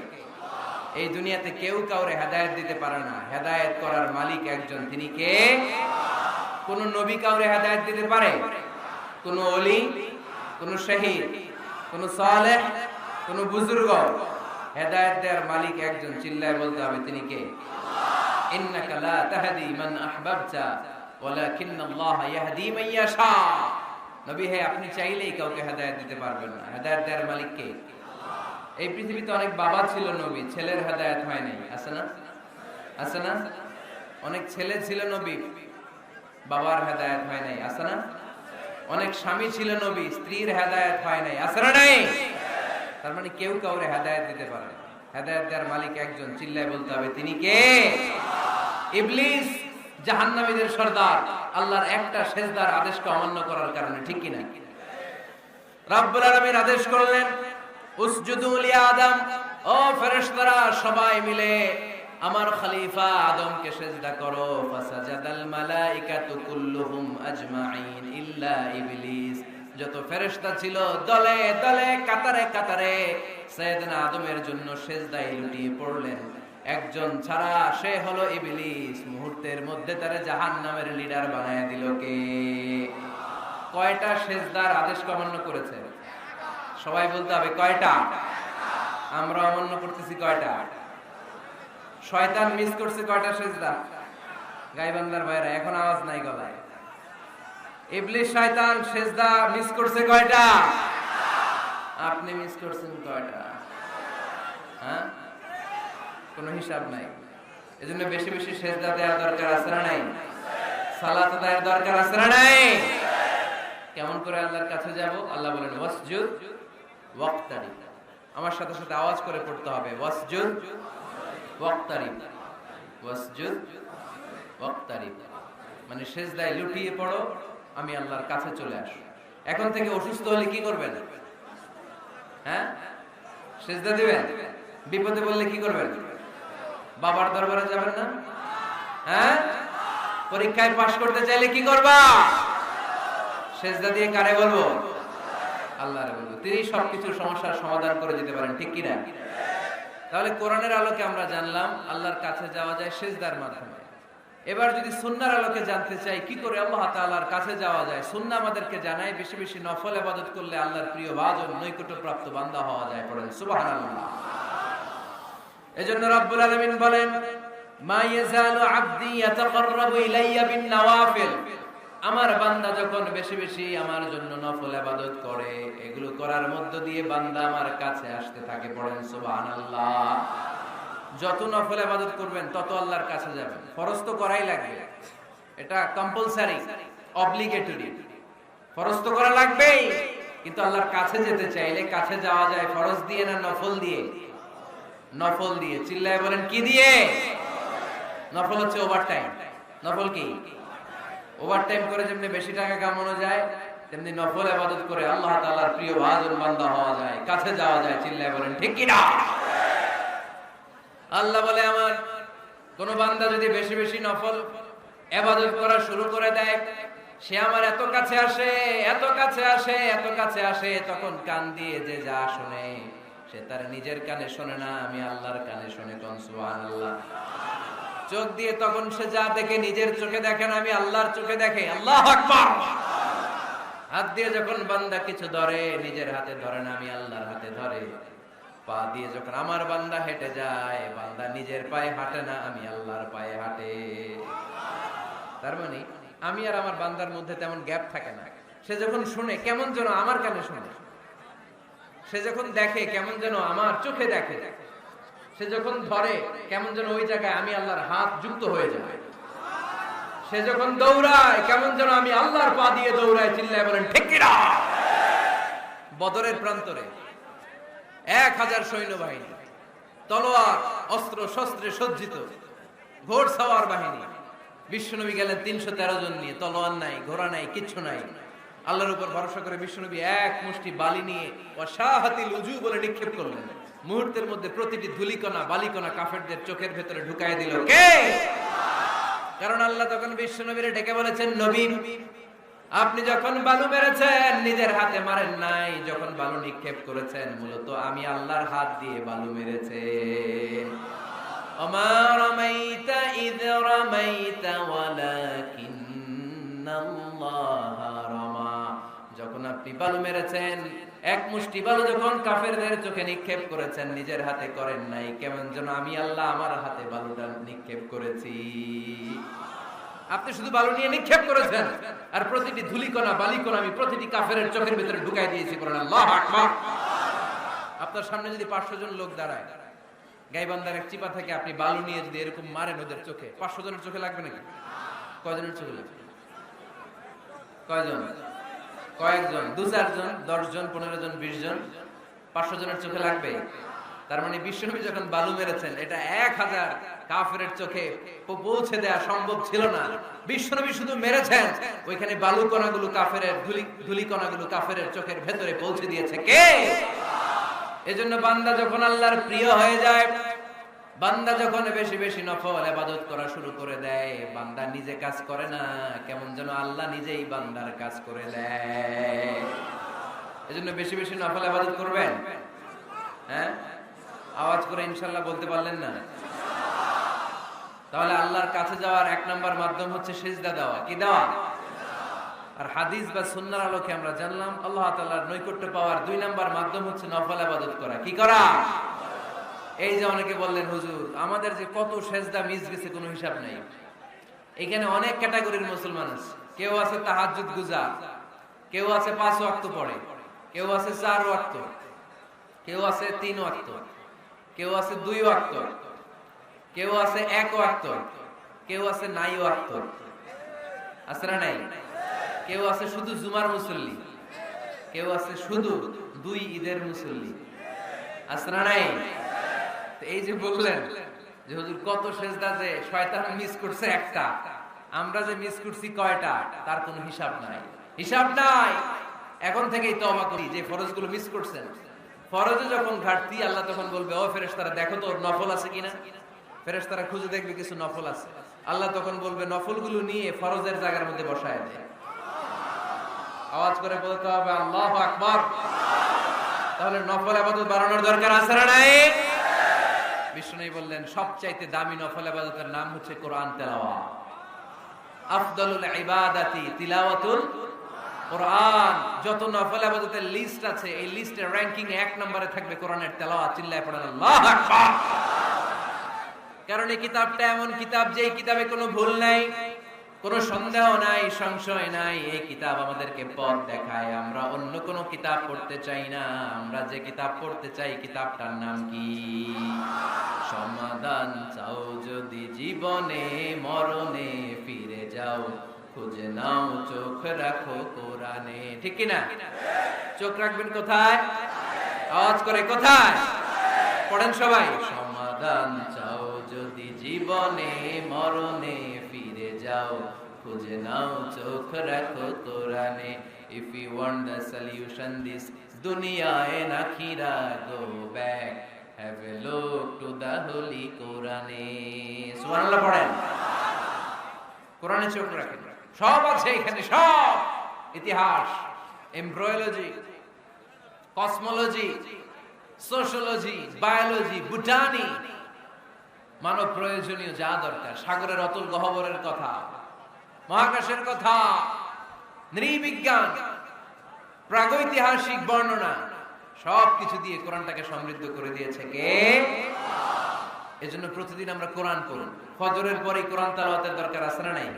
এই দুনিয়াতে কেউ কাউরে হেদায়েত দিতে পারে না, হেদায়েত করার মালিক একজন, তিনি কে? কোন নবী কাউরে হেদায়েত দিতে পারে? কোন ওলি, কোন শহীদ, কোন সালেহ, কোন বুজুর্গ? হেদায়েত দেওয়ার মালিক একজন, চিল্লায় বলতে হবে তিনি কে? ইন্নাকা লা তাহদি মান আহবাবতা ওয়ালাকিন্নাল্লাহা ইয়াহদি মান ইয়াশা। নবী হে, আপনি চাইলেই কাউকে হেদায়েত দিতে পারবেন না, হেদায়েত দেওয়ার মালিক কে? এই পৃথিবীতে অনেক বাবা ছিল নবী, ছেলের হেদায়েত হয় নাই, আছে না? আছে না? অনেক ছেলে ছিল নবী, বাবার হেদায়েত হয় নাই, আছে না? অনেক স্বামী ছিল নবী, স্ত্রীর হেদায়েত হয় নাই, আছে না? নাই। তার মানে কেউ কাউরে হেদায়েত দিতে পারে না। হেদায়েত দেওয়ার মালিক একজন, চিল্লায় বলতে হবে তিনি কে? ইবলিস জাহান্নামীদের সর্দার, আল্লাহর একটা সিজদার আদেশকে অমান্য করার কারণে, ঠিক কি না? রব্বুল আলামিন আদেশ করলেন, উসজুদু লি আদম, ও ফেরেশতারা সবাই মিলে আমার খলিফা আদমকে সিজদা করো। ফাসাজাদাল মালাইকাতু কুল্লুহুম আজমাইন ইল্লা ইবলিস। যত ফেরেশতা ছিল দলে দলে, কাতারে কাতারে সাইয়েদনা আদমের জন্য সিজদায় লুটিয়ে পড়লেন। একজন ছাড়া, সে হলো ইবলিস। মুহূর্তের মধ্যে তারে জাহান্নামের লিডার বানায় দিল কে? কয়টা সিজদার আদেশ অমান্য করেছে? সবাই বলতে হবে কয়টা? আমরা অমান্য করতেছি কয়টা? শয়তান মিস করছে কয়টা সিজদা? গাইবান্দার ভাইরা এখন আওয়াজ নাই গলায়। ইবলিস শয়তান সিজদা মিস করছে কয়টা? আপনি মিস করছেন কয়টা? হ্যাঁ, কোনো হিসাব নাই। এজন্য বেশি বেশি সিজদা দেওয়ার দরকার আছে না নাই? সালাত দেওয়ার দরকার আছে না নাই? কেমন করে আল্লাহর কাছে যাব? আল্লাহ বলেন, ওয়াসজুদ ওয়াক্তারিব। আমার সাথে সাথে আওয়াজ করে পড়তে হবে, ওয়াসজুদ ওয়াক্তারিব, ওয়াসজুদ ওয়াক্তারিব। মানে সিজদায় লুটিয়ে পড়ো, আমি আল্লাহর কাছে চলে আসো। এখন থেকে অসুস্থ হলে কি করবেন? হ্যাঁ, সিজদা দিবেন। বিপদে বললে কি করবেন? বাবার দরবারে যাবেন না? হ্যাঁ, পরীক্ষায় পাশ করতে চাইলে কি করবা? সিজদা দিয়ে কারে বলবো? আল্লাহরে বলবো। তিনি সবকিছুর সমস্যার সমাধান করে দিতে পারেন, ঠিক কি না? তাহলে কোরআনের আলোকে আমরা জানলাম আল্লাহর কাছে যাওয়া যায় সিজদার মাধ্যমে। এবার যদি সুন্নাহর আলোকে জানতে চাই কি করে আল্লাহ তাআলার কাছে যাওয়া যায়, সুন্নাহ আমাদেরকে জানায় বেশি বেশি নফল ইবাদত করলে আল্লাহর প্রিয় ভাজন নৈকট্যপ্রাপ্ত বান্দা হওয়া যায়। পড়েন সুবহানাল্লাহ। এজন্য রব্বুল আলামিন বলেন, মা ইয়াজালু আবদি ইয়াতাকাররাবু ইলাইয়া বিন নওয়াফিল। আমার বান্দা যখন বেশি বেশি আমার জন্য নফল ইবাদত করে, এগুলো করার মধ্য দিয়ে বান্দা আমার কাছে আসতে থাকে। পড়েন সুবহানাল্লাহ। যত নফল ইবাদত করবেন তত আল্লাহর কাছে যাবেন। ফরজ তো করাই লাগবে, এটা কম্পালসারি, অব্লিগেটরি। ফরজ তো করা লাগবেই, কিন্তু আল্লাহর কাছে যেতে চাইলে কাছে যাওয়া যায় ফরজ দিয়ে না নফল দিয়ে? নফল দিয়ে। চিল্লায় বলেন কি দিয়ে? নফল হচ্ছে ওভারটাইম। নফল কি? ওভারটাইম করে যেমনি বেশি টাকা কামানো যায়, তেমনি নফল ইবাদত করে আল্লাহ তাআলার প্রিয় ভাজন বান্দা হওয়া যায়, কাছে যাওয়া যায়। চিল্লায় বলেন ঠিক কি না? আল্লাহ বলে, আমার কোন বান্দা যদি বেশি বেশি নফল ইবাদত করা শুরু করে দেয়, সে আমার এত কাছে আসে, এত কাছে আসে, এত কাছে আসে, তখন কান দিয়ে যে যা শুনে সে তার নিজের কানে শোনে না, আমি আল্লাহর কানে শুনে। কোন সুবহানাল্লাহ। চোখ দিয়ে তখন সে যা দেখে নিজের চোখে দেখে না, আমি আল্লাহর চোখে দেখে। আল্লাহু আকবার। হাত দিয়ে যখন বান্দা কিছু ধরে, নিজের হাতে ধরে না, আমি আল্লাহর হাতে ধরে। পা দিয়ে যখন আমার বান্দা হেঁটে যায়, বান্দা নিজের পায়ে হাঁটে না, আমি আল্লাহর পায়ে হাঁটে। তার মানে আমি আর আমার বান্দার মধ্যে তেমন গ্যাপ থাকে না। সে যখন শুনে কেমন যেন আমার কানে শুনে, সে যখন দেখে কেমন যেন আমার চোখে দেখে, সে যখন ধরে কেমন যেন ওই জায়গায় আমি আল্লাহর হাত যুক্ত হয়ে যায়, সে যখন দৌড়ায় কেমন যেন আমি আল্লাহর পা দিয়ে দৌড়ায়। চিল্লায় বলেন ঠিক কিনা? বদরের প্রান্তরে 1000 সৈন্যবাহিনী, তলোয়ার অস্ত্র শস্ত্রে সজ্জিত ঘোড়সাওয়ার বাহিনী। বিশ্বনবী গেলেন 313 জন নিয়ে, তলোয়ার নাই, ঘোড়া নাই, কিচ্ছু নাই। আল্লাহর উপর ভরসা করে বিশ্বনবী এক মুষ্টি বালি নিয়ে ওয়াশাহাতিল উজু বলে নিক্ষেপ করলেন। মুহূর্তের মধ্যে প্রতিটি ধুলিকণা বালিকণা কাফেরদের চোখের ভেতরে ঢুকায় দিল কে? কারণ আল্লাহ তখন বিশ্বনবীরে ডেকে বলেছেন, নবী আপনি যখন বালু মেরেছেন নিজের হাতে মারেন নাই, যখন বালু নিক্ষেপ করেছেন মূলত আমি আল্লাহর হাত দিয়ে বালু মেরেছেন। ওমা রামাইতা ইয রামাইতা ওয়ালাকিন্নাল্লাহা রামা। যখন আপনি বালু মেরেছেন, এক মুষ্টি বালু যখন কাফেরদের চোখে নিক্ষেপ করেছেন, নিজের হাতে করেন নাই, কেমন যেন আমি আল্লাহ আমার হাতে বালুটা নিক্ষেপ করেছি। আপনি শুধু বালু নিয়ে নিক্ষেপ করেছেন, আর প্রতিটি ধুলিকণা বালিকণা আমি প্রতিটি কাফেরের চোখের ভিতরে ঢুকাই দিয়েছি। বলেন আল্লাহু আকবার। আপনার সামনে যদি 500 জন লোক দাঁড়ায়, গাইবান্ধার এক চিপা থেকে আপনি বালু নিয়ে যদি এরকম মারেন ওদের চোখে, 500 জনের চোখে লাগবে নাকি? কয়জনের চোখে লাগবে? কয়জন? কয়েকজন, 2-4 জন, 10 জন, 15 জন, 20 জন, 500 জনের চোখে লাগবে। তার মানে বিশ্বনবী যখন বালু মেরেছেন, এটা 1000 কাফেরের চোখে পৌঁছে দেওয়া সম্ভব ছিল না। বিশ্বনবী শুধু মেরেছেন, ওইখানে বালু কণাগুলো কাফেরের ধুলি কণাগুলো কাফেরের চোখের ভেতরে পৌঁছে দিয়েছে কে? এজন্য বান্দা যখন আল্লাহর প্রিয় হয়ে যায়, বান্দা যখন বেশি বেশি নফল ইবাদত করা শুরু করে দেয়, বান্দা নিজে কাজ করে না, কেমন যেন আল্লাহ নিজেই বান্দার কাজ করে দেয়। এজন্য বেশি বেশি নফল ইবাদত করবেন। হ্যাঁ, আওয়াজ করে ইনশাআল্লাহ বলতে পারলেন না? তাহলে আল্লাহর কাছে যাওয়ার 1 নাম্বার মাধ্যম হচ্ছে সিজদা দেওয়া। কি দেওয়া? আর হাদিস বা সুন্নাহর আলোকে আমরা জানলাম আল্লাহ তাআলার নৈকট্য পাওয়ার 2 নাম্বার মাধ্যম হচ্ছে নফল ইবাদত করা। কি করা? এই যে অনেকে বললেন হুজুর আমাদের যে কত সেজদা মিস গেছে কোনো হিসাব নেই। এখানে অনেক ক্যাটাগরির মুসলমান আছে। কেউ আছে তাহাজ্জুদ গুজার, কেউ আছে 5 ওয়াক্ত পড়ে, কেউ আছে 4 ওয়াক্ত, কেউ আছে 3 ওয়াক্ত, কেউ আছে 2 ওয়াক্ত, কেউ আছে 1 ওয়াক্ত, কেউ আছে নাই ওয়াক্ত। আছে না নাই? কেউ আছে শুধু জুমার মুসল্লি, কেউ আছে শুধু 2 ঈদের মুসল্লি। আছে না নাই? এই যে বললেন যে হুজুর কত সেজদা যে শয়তান মিস করছে একটা, আমরা যে মিস করছি কয়টা তার কোনো হিসাব নাই। হিসাব নাই। এখন থেকেই তওবা করি যে ফরজগুলো মিস করছেন। ফরজে যখন ঘাটতি আল্লাহ তখন বলবে ও ফেরেশতারা দেখো তো ওর নফল আছে কিনা। ফেরেশতারা খুঁজে দেখবে কিছু নফল আছে, আল্লাহ তখন বলবে নফলগুলো নিয়ে ফরজের জায়গার মধ্যে বসায় দেয়। আওয়াজ করে বলতে হবে আল্লাহু আকবার। তাহলে নফল ইবাদত বাড়ানোর দরকার আছে না নাই? বিষ্ণু বললেন সবচাইতে দামি নফল ইবাদতের নাম হচ্ছে কোরআন তেলাওয়াত। আফদালুল ইবাদাতি তিলাওয়াতুল কোরআন। যত নফল ইবাদতের লিস্ট আছে এই লিস্টের র‍্যাঙ্কিং 1 নম্বরে থাকবে কোরআনের তেলাওয়াত। চিল্লায়ে পড়েন আল্লাহু আকবার। কারণ এই কিতাবটা এমন কিতাব যে এই কিতাবে কোনো ভুল নাই, কোনো সন্দেহ নাই, সংশয় নাই। এই কিতাব আমাদেরকে পথ দেখায়। আমরা অন্য কোনো কিতাব পড়তে চাই না। আমরা যে কিতাব পড়তে চাই কিতাবটার নাম কি? সমাধান চাও যদি জীবনে মরণে ফিরে যাও, খুঁজে নাও চোখ রাখো কোরআনে। ঠিক কি না? চোখ রাখবেন কোথায়? আওয়াজ করে কোথায়? পড়েন সবাই। সমাধান চাও যদি জীবনে মরণে ফিরে যাও, খুঁজে নাও চোখ রাখো কোরআনে। If you want the solution this dunya and akhirah, go back, have a look to the holy Quran. সুবহানাল্লাহ পড়েন। কোরআনে চোখ রাখেন, সব আছে এখানে, সব ইতিহাস, embryology, cosmology, sociology, biology, botany, মানব প্রয়োজনীয় যা দরকার, সাগরের অতুল গহ্বরের কথা, মহাকাশের কথা, নৃবিজ্ঞান, প্রাগৈতিহাসিক বর্ণনা, সবকিছু দিয়ে কোরআনটাকে সমৃদ্ধ করে দিয়েছে কে? এজন্য প্রতিদিন আমরা কোরআন পড়ি। ফজরের পরে কোরআন তেলাওয়াতের দরকার আছে না নাই?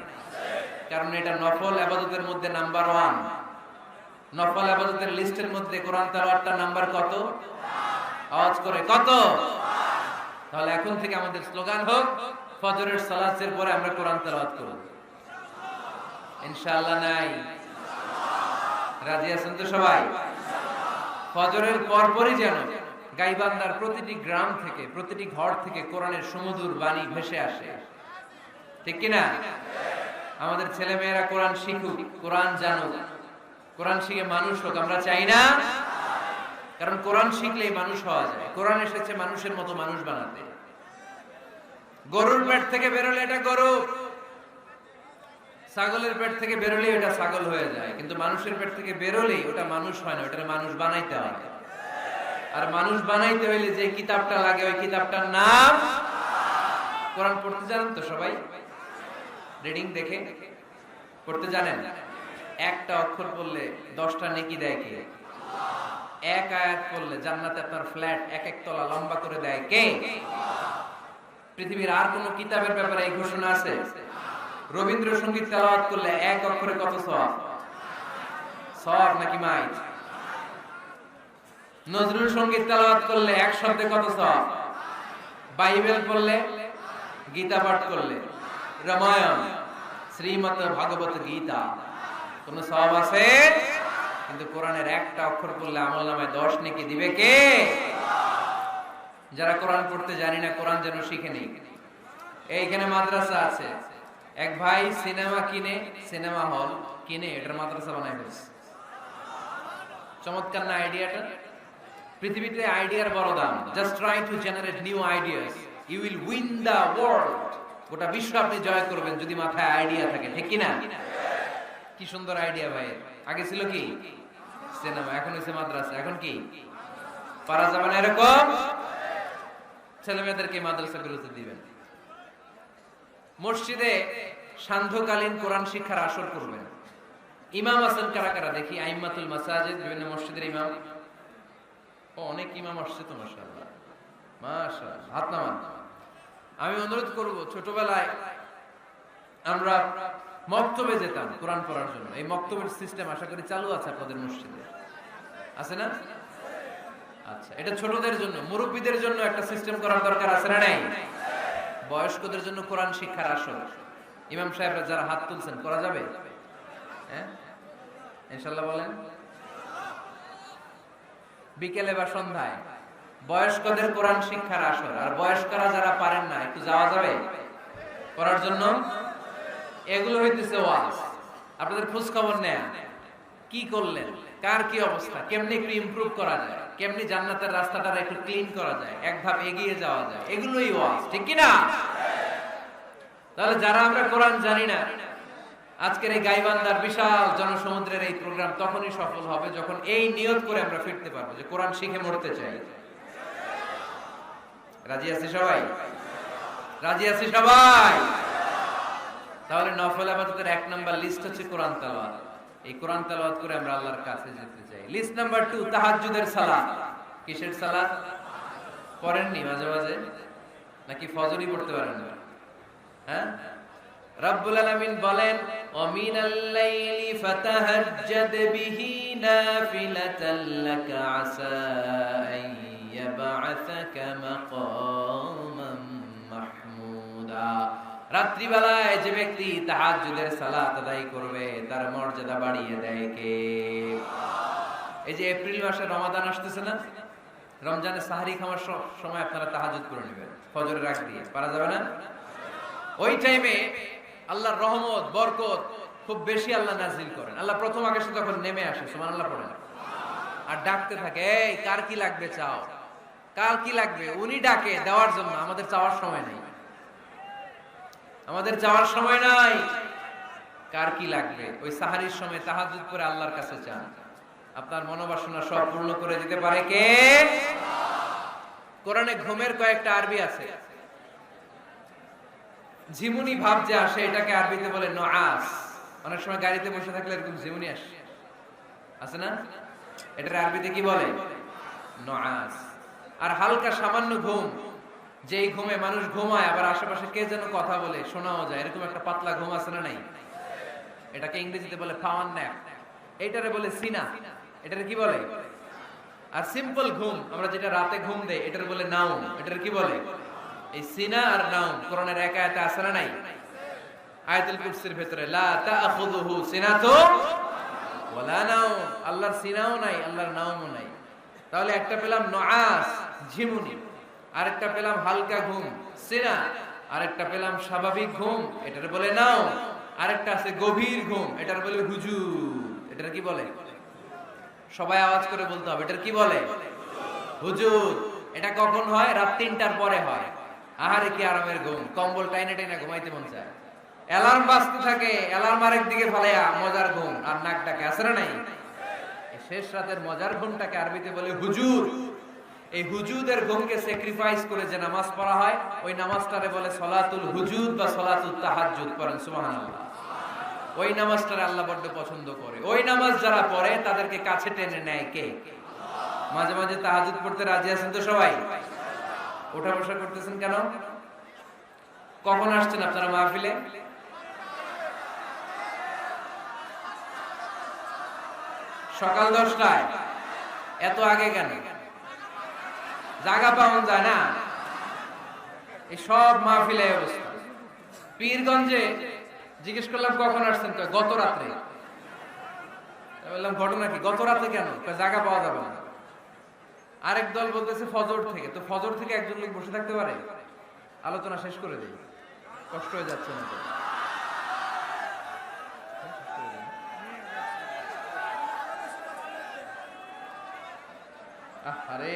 কারণ এটা নফল ইবাদতের মধ্যে নাম্বার 1। নফল ইবাদতের লিস্টের মধ্যে কোরআন তেলাওয়াতটা নাম্বার কত? আওয়াজ করে কত? তাহলে এখন থেকে আমাদের স্লোগান হোক, ফজরের সালাতের পরে আমরা কোরআন তেলাওয়াত করব ইনশাআল্লাহ। নাই? রাজি আছেন তো সবাই? ফজরের পরপরই যেন গাইবান্ধার প্রতিটি গ্রাম থেকে, প্রতিটি ঘর থেকে কোরআনের সুমধুর বাণী ভেসে আসে, ঠিক কিনা? আমাদের ছেলে মেয়েরা কোরআন শিখুক, কোরআন জানুক, কোরআন শিখে মানুষ হোক, আমরা চাই না? কারণ কোরআন শিখলেই মানুষ হওয়া যায়। কোরআন এসেছে মানুষের মতো মানুষ বানাতে। গরুর পেট থেকে বেরোলে এটা গরু, ছাগলের পেট থেকে বেরোলেই ওটা ছাগল হয়ে যায়, কিন্তু মানুষের পেট থেকে বেরোলেই ওটা মানুষ হয় না, ওটা মানুষ বানাইতে হয়। আর মানুষ বানাইতে হইলে যে কিতাবটা লাগে ওই কিতাবটার নাম কোরআন। পড়তে জানেন তো সবাই? রিডিং দেখে পড়তে জানেন? একটা অক্ষর পড়লে 10টা নেকি দেয় কে? এক আয়াত পড়লে জান্নাতে আপনার ফ্ল্যাট এক এক তলা লম্বা করে দেয় কে? পৃথিবীর আর কোন কিতাবের ব্যাপারে এই ঘোষণা আছে? রবীন্দ্রসঙ্গীত তেলাওয়াত করলে এক অক্ষরে কত সওয়াব? সওয়াব নাকি মাইট? নজরুল সঙ্গীত তেলাওয়াত করলে এক শব্দে কত সওয়াব? বাইবেল পড়লে, গীতা পাঠ করলে, রামায়ণ, শ্রীমদ্ ভাগবত গীতা, কোন সওয়াব আছে? কিন্তু কোরআনের একটা অক্ষর পড়লে আমলনামায় 10 নেকি দিবে কে? যারা কোরআন পড়তে জানি না, কোরআন যেন শিখে নেই। এইখানে মাদ্রাসা আছে, এক ভাই সিনেমা কিনে, সিনেমা হল কিনে এটার মাদ্রাসা বানায় ফেলছে। চমৎকার না আইডিয়াটা? পৃথিবীতে আইডিয়ার বড় দাম। Just try to generate new ideas, you will win the world. গোটা বিশ্ব আপনি জয় করবেন যদি মাথায় আইডিয়া থাকে, ঠিক কিনা? কি সুন্দর আইডিয়া ভাই। আগে ছিল কি? সিনেমা, এখন হচ্ছে মাদ্রাসা। এখন কি পারা যাবে না এরকম? ছেলে মেয়েদেরকে মাদ্রাসা গুলোতে দিবেন। মসজিদে সান্ধ্যকালীন কোরআন শিক্ষার আসর করবেন। ইমাম আছেন কারা কারা দেখি? আইম্মাতুল মাসাজিদ, বিভিন্ন মসজিদের ইমাম। ও, অনেক ইমাম আসছে তো, মাশাআল্লাহ মাশাআল্লাহ, হাত নামান। আমি অনুরোধ করব, ছোটবেলায় আমরা মক্তবে যেতাম কোরআন পড়ার জন্য। এই মক্তবের সিস্টেম আশা করি চালু আছে আপনাদের মসজিদে, আছে না? আচ্ছা, এটা ছোটদের জন্য। মুরব্বীদের জন্য একটা সিস্টেম করার দরকার আছে না নাই? বয়স্কদের জন্য কোরআন শিক্ষার আসর। ইমাম সাহেবরা যারা হাত তুলছেন, করা যাবে? হ্যাঁ, ইনশাআল্লাহ বলেন। বিকেলে বা সন্ধ্যায় বয়স্কদের কোরআন শিক্ষার আসর। আর বয়স্করা যারা পারেন না, একটু যাওয়া যাবে করার জন্য? এগুলো হইতেছে ওয়াজ। আপনাদের খোঁজ খবর নেয়া, কি করলেন, কার কি অবস্থা, কেমনি একটু ইমপ্রুভ করা যায়, কেমনি জান্নাতের রাস্তাটা একটু ক্লিন করা যায়, এক ধাপ এগিয়ে যাওয়া যায়, এগুলোই ওয়াজ, ঠিক কি না? তাহলে যারা আমরা কোরআন জানি না, আজকের এই গাইবান্ধার বিশাল জনসমুদ্রের এই প্রোগ্রাম তখনই সফল হবে যখন এই নিয়ত করে আমরা ফিরতে পারবো যে কোরআন শিখে মরতে চাই। রাজি আছি সবাই? রাজি আছি সবাই? তাহলে নফল ইবাদতের 1 নাম্বার লিস্ট হচ্ছে কোরআন তেলাওয়াত। এই কোরআন তেলাওয়াত করে আমরা আল্লাহর কাছে যেতে চাই। লিস্ট নাম্বার 2, তাহাজ্জুদের সালাত। কিসের সালাত? পড়েননি মাঝে মাঝে নাকি ফজরই পড়তে পারেন না? হ্যাঁ, রব্বুল আলামিন বলেন, ওয়া মিনাল লাইলি ফাতাহাজ্জাদ বিহি নাফিলাতাল লাকা আসা আন ইয়াবআসাকা মাকামান মাহমুদা। রাত্রিবেলায় যে ব্যক্তি তাহাজ্জুদের সালাত আদায় করবে তার মর্যাদা বাড়িয়ে দেয় কে? এই যে এপ্রিল মাসে রমাদান আসতেছে না, রমজানে সাহরি খাওয়ার সময় আপনারা তাহাজ্জুদ করে নেবেন ফজরের আগ দিয়ে। পারা যাবে না? ওই টাইমে আল্লাহর রহমত, বরকত খুব বেশি আল্লাহ নাজিল করেন। আল্লাহ প্রথম আকাশে তখন নেমে আসে, সুবহানাল্লাহ পড়েন, আর ডাকতে থাকে, এই কার কি লাগবে চাও, কার কি লাগবে। উনি ডাকে দেওয়ার জন্য, আমাদের চাওয়ার সময় নেই। আমাদের যাওয়ার সময় নাই। কার কি লাগবে? ওই সাহারির সময় তাহাজ্জুদ করে আল্লাহর কাছে চান, আপনার মনোবাসনা সব পূর্ণ করে দিতে পারে কে? কোরআনে ঘুমের কয়েকটা আরবি আছে। ঝিমুনি ভাব যে আসে এটাকে আরবিতে বলে নুআস। অনেক সময় গাড়িতে বসে থাকলে এরকম ঝিমুনি আসে, আছে না? এটার আরবিতে কি বলে? নুআস। আর হালকা সামান্য ঘুম, যেই ঘুমে মানুষ ঘুমায় আবার আশেপাশে কে যেন কথা বলে শোনাও যায়, এরকম একটা পাতলা ঘুম আছে না নাই? এটাকে ইংরেজিতে বলে পাওয়ার ন্যাপ, এটারে বলে সিনা। এটারে কি বলে? আর সিম্পল ঘুম আমরা যেটা রাতে ঘুম দেই এটারে বলে নাউম। এটারে কি বলে? এই সিনা আর নাউম কোরআনের এক আয়াতে আছে না নাই? আয়াতুল কুরসির ভিতরে লা তাখুযুহু সিনাতুন ওয়ালা নাউম, আল্লাহর সিনাও নাই, আল্লাহর নাউমও নাই। তাহলে একটা পেলাম নুআস ঝিমুনি, আরেকটা পেলাম হালকা ঘুম সিনা, আরেকটা পেলাম স্বাভাবিক ঘুম, এটার বলে নাও, আরেকটা আছে গভীর ঘুম, এটার বলে হুজুর। এটার কি বলে? সবাই আওয়াজ করে বলতে হবে, এটার কি বলে? হুজুর। এটা কখন হয়? রাত ৩টার পরে হয়। আহারে কি আরামের ঘুম, কম্বল টাইনে টাইনে ঘুমাইতে মন চায়, অ্যালার্ম বাজতে থাকে, অ্যালার্ম আরেক দিকে ফালাইয়া মজার ঘুম আর নাক ডাকে, আছে না নাই? শেষ রাতের মজার ঘুমটাকে আরবিতে বলে হুজুর। এই হুজুদের ঘুমকে স্যাক্রিফাইস করে যে নামাজ পড়া হয় ওই নামাজটারে বলে সলাতুল হুজুদ বা সলাতুল তাহাজ্জুদ। পড়েন সুবহানাল্লাহ। ওই নামাজটারে আল্লাহ বড্ড পছন্দ করে। ওই নামাজ যারা পড়ে তাদেরকে কাছে টেনে নেয় কে? মাঝে মাঝে তাহাজ্জুদ পড়তে রাজি আছেন তো সবাই? ওঠা বসা করতেছেন কেন? কখন আসছেন আপনারা মাহফিলে? সকাল 10টায়। এত আগে কেন? জায়গা পাওয়া যায় না। এই সব মাহফিলে অবস্থা। পীরগঞ্জে জিজ্ঞেস করলাম কখন আসছেন, গত রাত্রে। বললাম ঘটনা কি? গত রাতে কেন? জায়গা পাওয়া যাবে না। আরেক দল বলতেছে ফজর থেকে। তো ফজর থেকে একজন লোক বসে থাকতে পারে? আলোচনা শেষ করে দেই, কষ্ট হয়ে যাচ্ছে না? আরে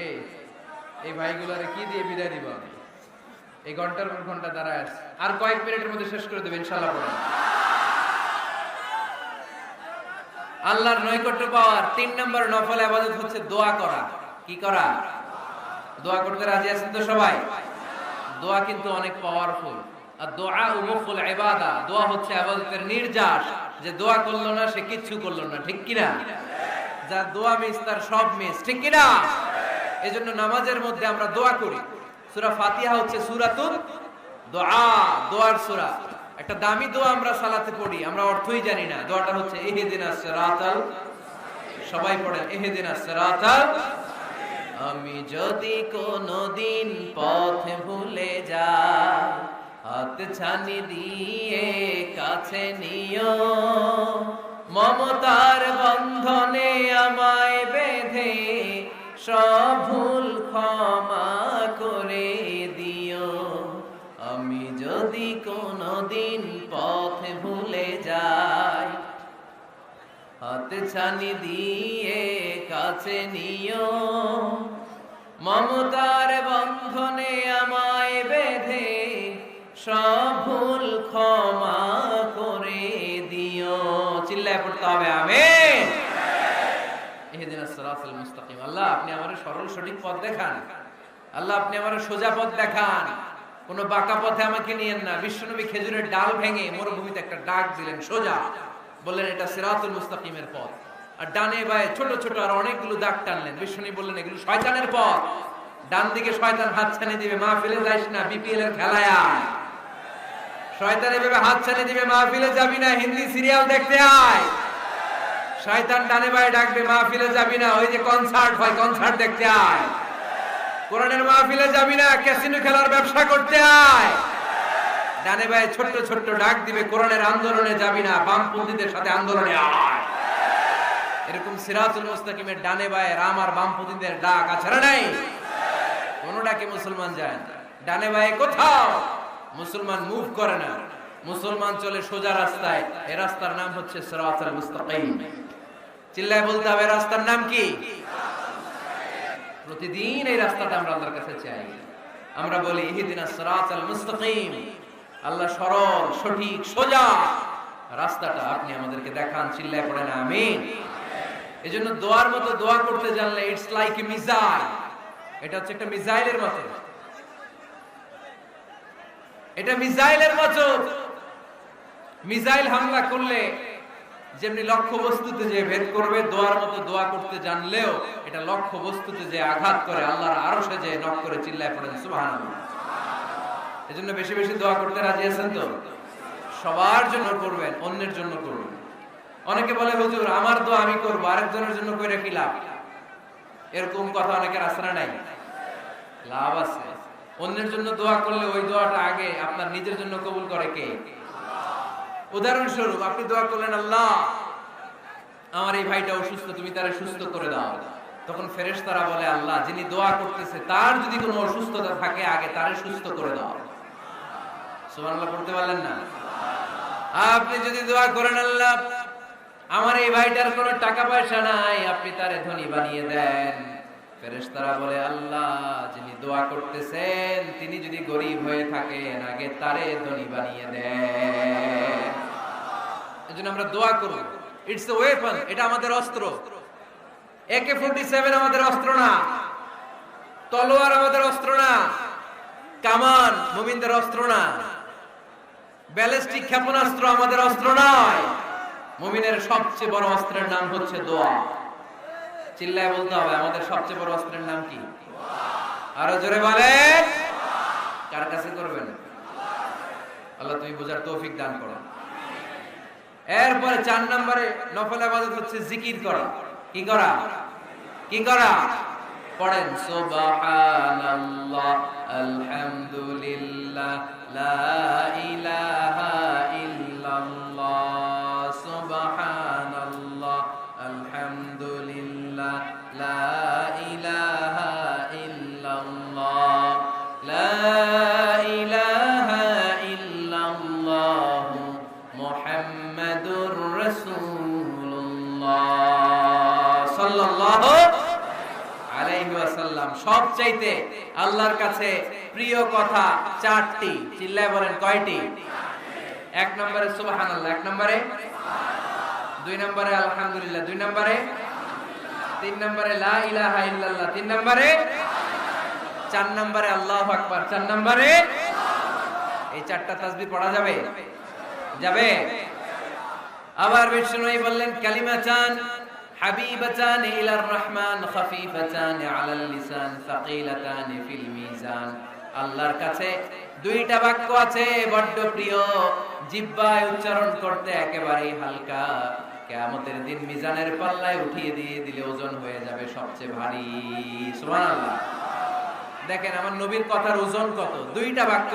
এই ভাইগুলারে কি দিয়ে বিদায় দিব? এই ঘন্টার পর ঘন্টা দাঁড়ায় আছে, আর কয়েক মিনিটের মধ্যে শেষ করে দেবে ইনশাআল্লাহ। পড়েন। আল্লাহর নৈকট্য পাওয়ার ৩ নম্বর নফল ইবাদত হচ্ছে দোয়া করা। কি করা? দোয়া করতে রাজি আছেন তো সবাই? দোয়া কিন্তু অনেক পাওয়ারফুল। আর দোয়া মুখুল ইবাদা, দোয়া হচ্ছে ইবাদতের নির্যাস। যে দোয়া করলো না সে কিচ্ছু করলো না, ঠিক কি না? যার দোয়া মিস তার সব মিস, ঠিক কি না? এজন্য নামাজের মধ্যে আমরা দোয়া করি। সূরা ফাতিহা হচ্ছে সূরাতুল দোয়া, দোয়ার সূরা। একটা দামি দোয়া আমরা সালাতে পড়ি, আমরা অর্থই জানি না। দোয়াটা হচ্ছে ইহদিনাস সিরাতাল, সবাই পড়েন ইহদিনাস সিরাতাল। আমি যদি কোনদিন পথ ভুলে যাই, হাত ছানি দিয়ে কাছে নিও, মমতার বন্ধনে আমায় বেঁধে সব ভুল ক্ষমা করে দিও। আমি যদি কোনদিন পথ ভুলে যাই, হাত ছানি দিয়ে কাছে নিও, মমতার বন্ধনে আমায় বেঁধে সব ভুল ক্ষমা করে দিও। চিল্লায় পড়তে হবে আমিন। ইহদিনাস সিরাতাল মুস্তাকিম। আল্লাহ আপনি আমারে সরল সঠিক পথ দেখান। আল্লাহ আপনি আমারে সোজা পথ দেখান, কোন বাঁকা পথে আমাকে নিয়েন না। বিশ্বনবী খেজুরের ডাল ভেঙে মরুভূমিতে একটা ডাক দিলেন সোজা, বললেন এটা সিরাতুল মুস্তাকিমের পথ। আর ডানে বায়ে ছোট ছোট আর অনেকগুলো দাগ টানলেন। বিশ্বনবী বললেন এগুলো শয়তানের পথ, ডান দিকে শয়তান হাত ছানি দিবে, মাহফিলে যাইস না, বিপিএল এর খেলায় আয়। শয়তান এভাবে হাত ছানি দিবে, মাহফিলে যাবি না, হিন্দি সিরিয়াল দেখতে আয়। শয়তান ডানে বায়ে ডাকবে, মাহফিলে যাবি না, ওই যে কনসার্ট হয় কনসার্ট দেখতে আয়। কোরআনের মাহফিলে যাবি না, ক্যাসিনো খেলার ব্যবসা করতে আয়। ডানে বায়ে ছোট্ট ছোট্ট ডাক দিবে, কোরআনের আন্দোলনে যাবি না, বামপন্থীদের সাথে আন্দোলনে আয়। এরকম সিরাতুল মুস্তাকিমের ডানে বায়ে রাম আর বামপন্থীদের ডাক আছে না নাই? কোন ডাকে মুসলমান যায় না, ডানে বায়ে কোথাও মুসলমান মুভ করে না। মুসলমান চলে সোজা রাস্তায়। এই রাস্তার নাম হচ্ছে সিরাতুল মুস্তাকিম। চিল্লায় বলতে হবে রাস্তার নাম কি? প্রতিদিন এই রাস্তাটা আমরা আল্লাহর কাছে চাই। আমরা বলি ইহদিনাস সিরাতাল মুস্তাকিম। আল্লাহ সরল সঠিক সোজা রাস্তাটা আপনি আমাদেরকে দেখান, চিল্লায় পড়েন আমিন। এজন্য দোয়ার মতো দোয়া করতে জানলে ইটস লাইক এ মিসাইল, এটা হচ্ছে একটা মিসাইলের মতো, এটা মিসাইলের মতো। মিসাইল হামলা করলে যেমনি লক্ষ্য বস্তুতে যে ভেদ করবে, দোয়ার মতো দোয়া করতে জানলেও এটা লক্ষ্য বস্তুতে যে আঘাত করে, আল্লাহর আরশে যে নক করে, চিল্লায় পড়েন সুবহানাল্লাহ। এজন্য বেশি বেশি দোয়া করতে রাজি আছেন তো? সবার জন্য করবেন, অন্যের জন্য করবেন। অনেকে বলে হুজুর আমার দোয়া আমি করবো, আরেকজনের জন্য কইরা কি লাভ? এরকম কথা অনেকের আছে না নাই? লাভ আছে। অন্যের জন্য দোয়া করলে ওই দোয়াটা আগে আপনার নিজের জন্য কবুল করে কে? উদাহরণস্বরূপ আপনি দোয়া করলেন, আল্লাহ আমার এই ভাইটা অসুস্থ, তুমি তারে সুস্থ করে দাও। তখন ফেরেশতারা বলে, আল্লাহ যিনি দোয়া করতেছে তার যদি কোনো অসুস্থতা থাকে আগে তারে সুস্থ করে দাও। সুবহানাল্লাহ পড়তে পারলেন না? আপনি যদি দোয়া করেন, আল্লাহ আমার এই ভাইটার কোনো টাকা পয়সা নাই, আপনি তারে ধনী বানিয়ে দেন। ফেরেশতারা বলে, আল্লাহ যিনি দোয়া করতেছেন তিনি যদি গরিব হয়ে থাকেন আগে তারে ধনী বানিয়ে দেন। এজন্য আমরা দোয়া করব। ইটস এ ওয়েপন, এটা আমাদের অস্ত্র। AK-47 আমাদের অস্ত্র না, তলোয়ার আমাদের অস্ত্র না, কামান মুমিনদের অস্ত্র না, ব্যালিস্টিক ক্ষেপণাস্ত্র আমাদের অস্ত্র নয়। মুমিনের সবচেয়ে বড় অস্ত্রের নাম হচ্ছে দোয়া। চিল্লায় বলতে হবে, আমাদের সবচেয়ে বড় অস্ত্রের নাম কি? আরো জোরে বলেন। কার কাছে করবেন? আল্লাহ তুমি বোঝার তৌফিক দান করো। এরপরে 4 নম্বরে নফল ইবাদত হচ্ছে জিকির করা। কি করা? কি করা? পড়েন সুবহানাল্লাহ, আলহামদুলিল্লাহ, লা ইলাহা ইল্লাল্লাহ, সুবহানাল্লাহ, আলহামদুলিল্লাহ, লা ইলাহা ইল্লাল্লাহ, লা ইলাহা ইল্লাল্লাহ, মুহাম্মাদুর রাসূলুল্লাহ সাল্লাল্লাহু আলাইহি ওয়াসাল্লাম। সবচাইতে আল্লাহর কাছে প্রিয় কথা 4টি। চিল্লায় বলেন কয়টি? 1 নম্বরে সুবহানাল্লাহ, 1 নম্বরে, 2 নম্বরে আলহামদুলিল্লাহ, 2 নম্বরে, 3 নম্বরে লা ইলাহা ইল্লাল্লাহ, 3 নম্বরে, 4 নম্বরে আল্লাহু আকবার, 4 নম্বরে। এই 4টা তাসবিহ পড়া যাবে? যাবে। আবার বিষ্ণুই বললেন, কালিমাতান হাবিবাতান ইলার রহমান, খাফিফাতান আলাল লিসান, সাকিলাতান ফিল মিজান। আল্লাহর কাছে 2টা বাক্য আছে বড্ড প্রিয়, জিহ্বায় উচ্চারণ করতে একেবারেই হালকা, কিয়ামতের দিন মিজানের পাল্লায় উঠিয়ে দিয়ে দিলে ওজন হয়ে যাবে সবচেয়ে ভারী। সুবহানাল্লাহ। দেখেন আমার নবীর কথার ওজন কত। 2টা বাক্য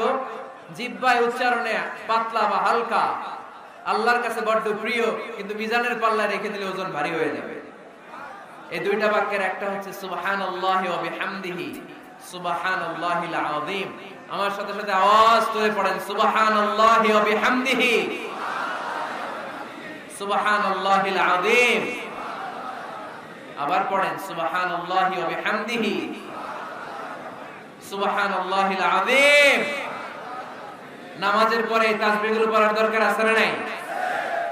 জিহ্বায় উচ্চারণে পাতলা বা হালকা, আল্লাহর কাছে বড্ড প্রিয়, কিন্তু মিজানের পাল্লায় রেখে দিলে ওজন ভারী হয়ে যাবে। এই 2টা বাক্যের একটা হচ্ছে সুবহানাল্লাহি ওয়া বিহামদিহি, সুবহানাল্লাহিল আযীম। আমার সাথে সাথে আওয়াজ তুলে পড়েন, সুবহানাল্লাহি ওয়া বিহামদিহি, সুবহানাল্লাহিল আযীম। আবার পড়েন, সুবহানাল্লাহি ওয়া বিহামদিহি, সুবহানাল্লাহিল আযীম। নামাজের পরে এই তাসবিহগুলো পড়ার দরকার আছে না নাই?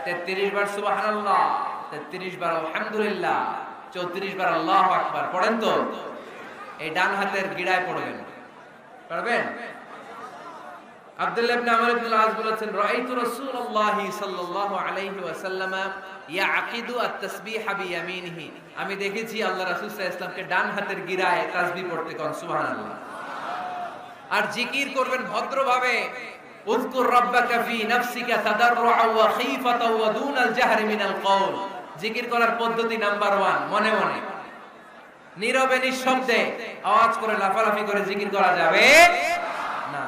33 বার সুবহানাল্লাহ, 33 বার আলহামদুলিল্লাহ, 34 বার আল্লাহু আকবার পড়েন তো। এই ডান হাতের গিড়ায় পড়বেন, পারবেন? আব্দুল্লাহ ইবনে আমর ইবনে আল-আস বলেছেন, রাআইতু রাসূলুল্লাহি সাল্লাল্লাহু আলাইহি ওয়াসাল্লাম ইয়াকিদু আত-তাসবিহা বিয়ামিনিহি। আমি দেখেছি আল্লাহ রাসূল সাল্লাল্লাহু আলাইহি ওয়াসাল্লামকে ডান হাতের গিড়ায় তাসবিহ পড়তে। কোন সুবহানাল্লাহ। আর জিকির করবেন ভদ্রভাবে। উযকুর রাব্বাকা ফি নাফসিকা তাদাররুআ ওয়া খীফাতা ওয়া দুনাল জাহরি মিনাল কওল। জিকির করার পদ্ধতি নাম্বার 1, মনে মনে নীরবে নিঃশব্দে আওয়াজ করে লাফালাফি করে জিকির করা যাবে না।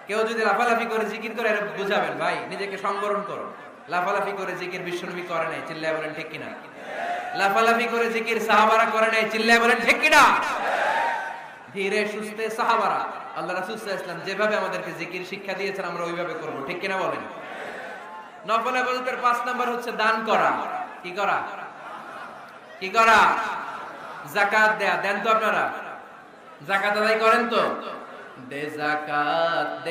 কেউ যদি লাফালাফি করে জিকির করে বুঝাবেন, ভাই নিজেকে সংবরণ করো। লাফালাফি করে জিকির বিশ্বনবী করে নাই, চিল্লায় বলেন ঠিক কিনা? লাফালাফি করে জিকির সাহাবারা করে নাই, চিল্লায় বলেন ঠিক কিনা? ধীরে সুস্থে সাহাবারা, আল্লাহ রাসূল সাল্লাল্লাহু আলাইহি ওয়াসাল্লাম যেভাবে আমাদেরকে জিকির শিক্ষা দিয়েছেন আমরা ওইভাবে করব, ঠিক কিনা বলেন? নফল ইবাদতের 5 নাম্বার হচ্ছে দান করা। কি করা? কি করা? যাকাত দেয়া। দেন তো আপনারা? যাকাত আদায় করেন তো? দে যাকাত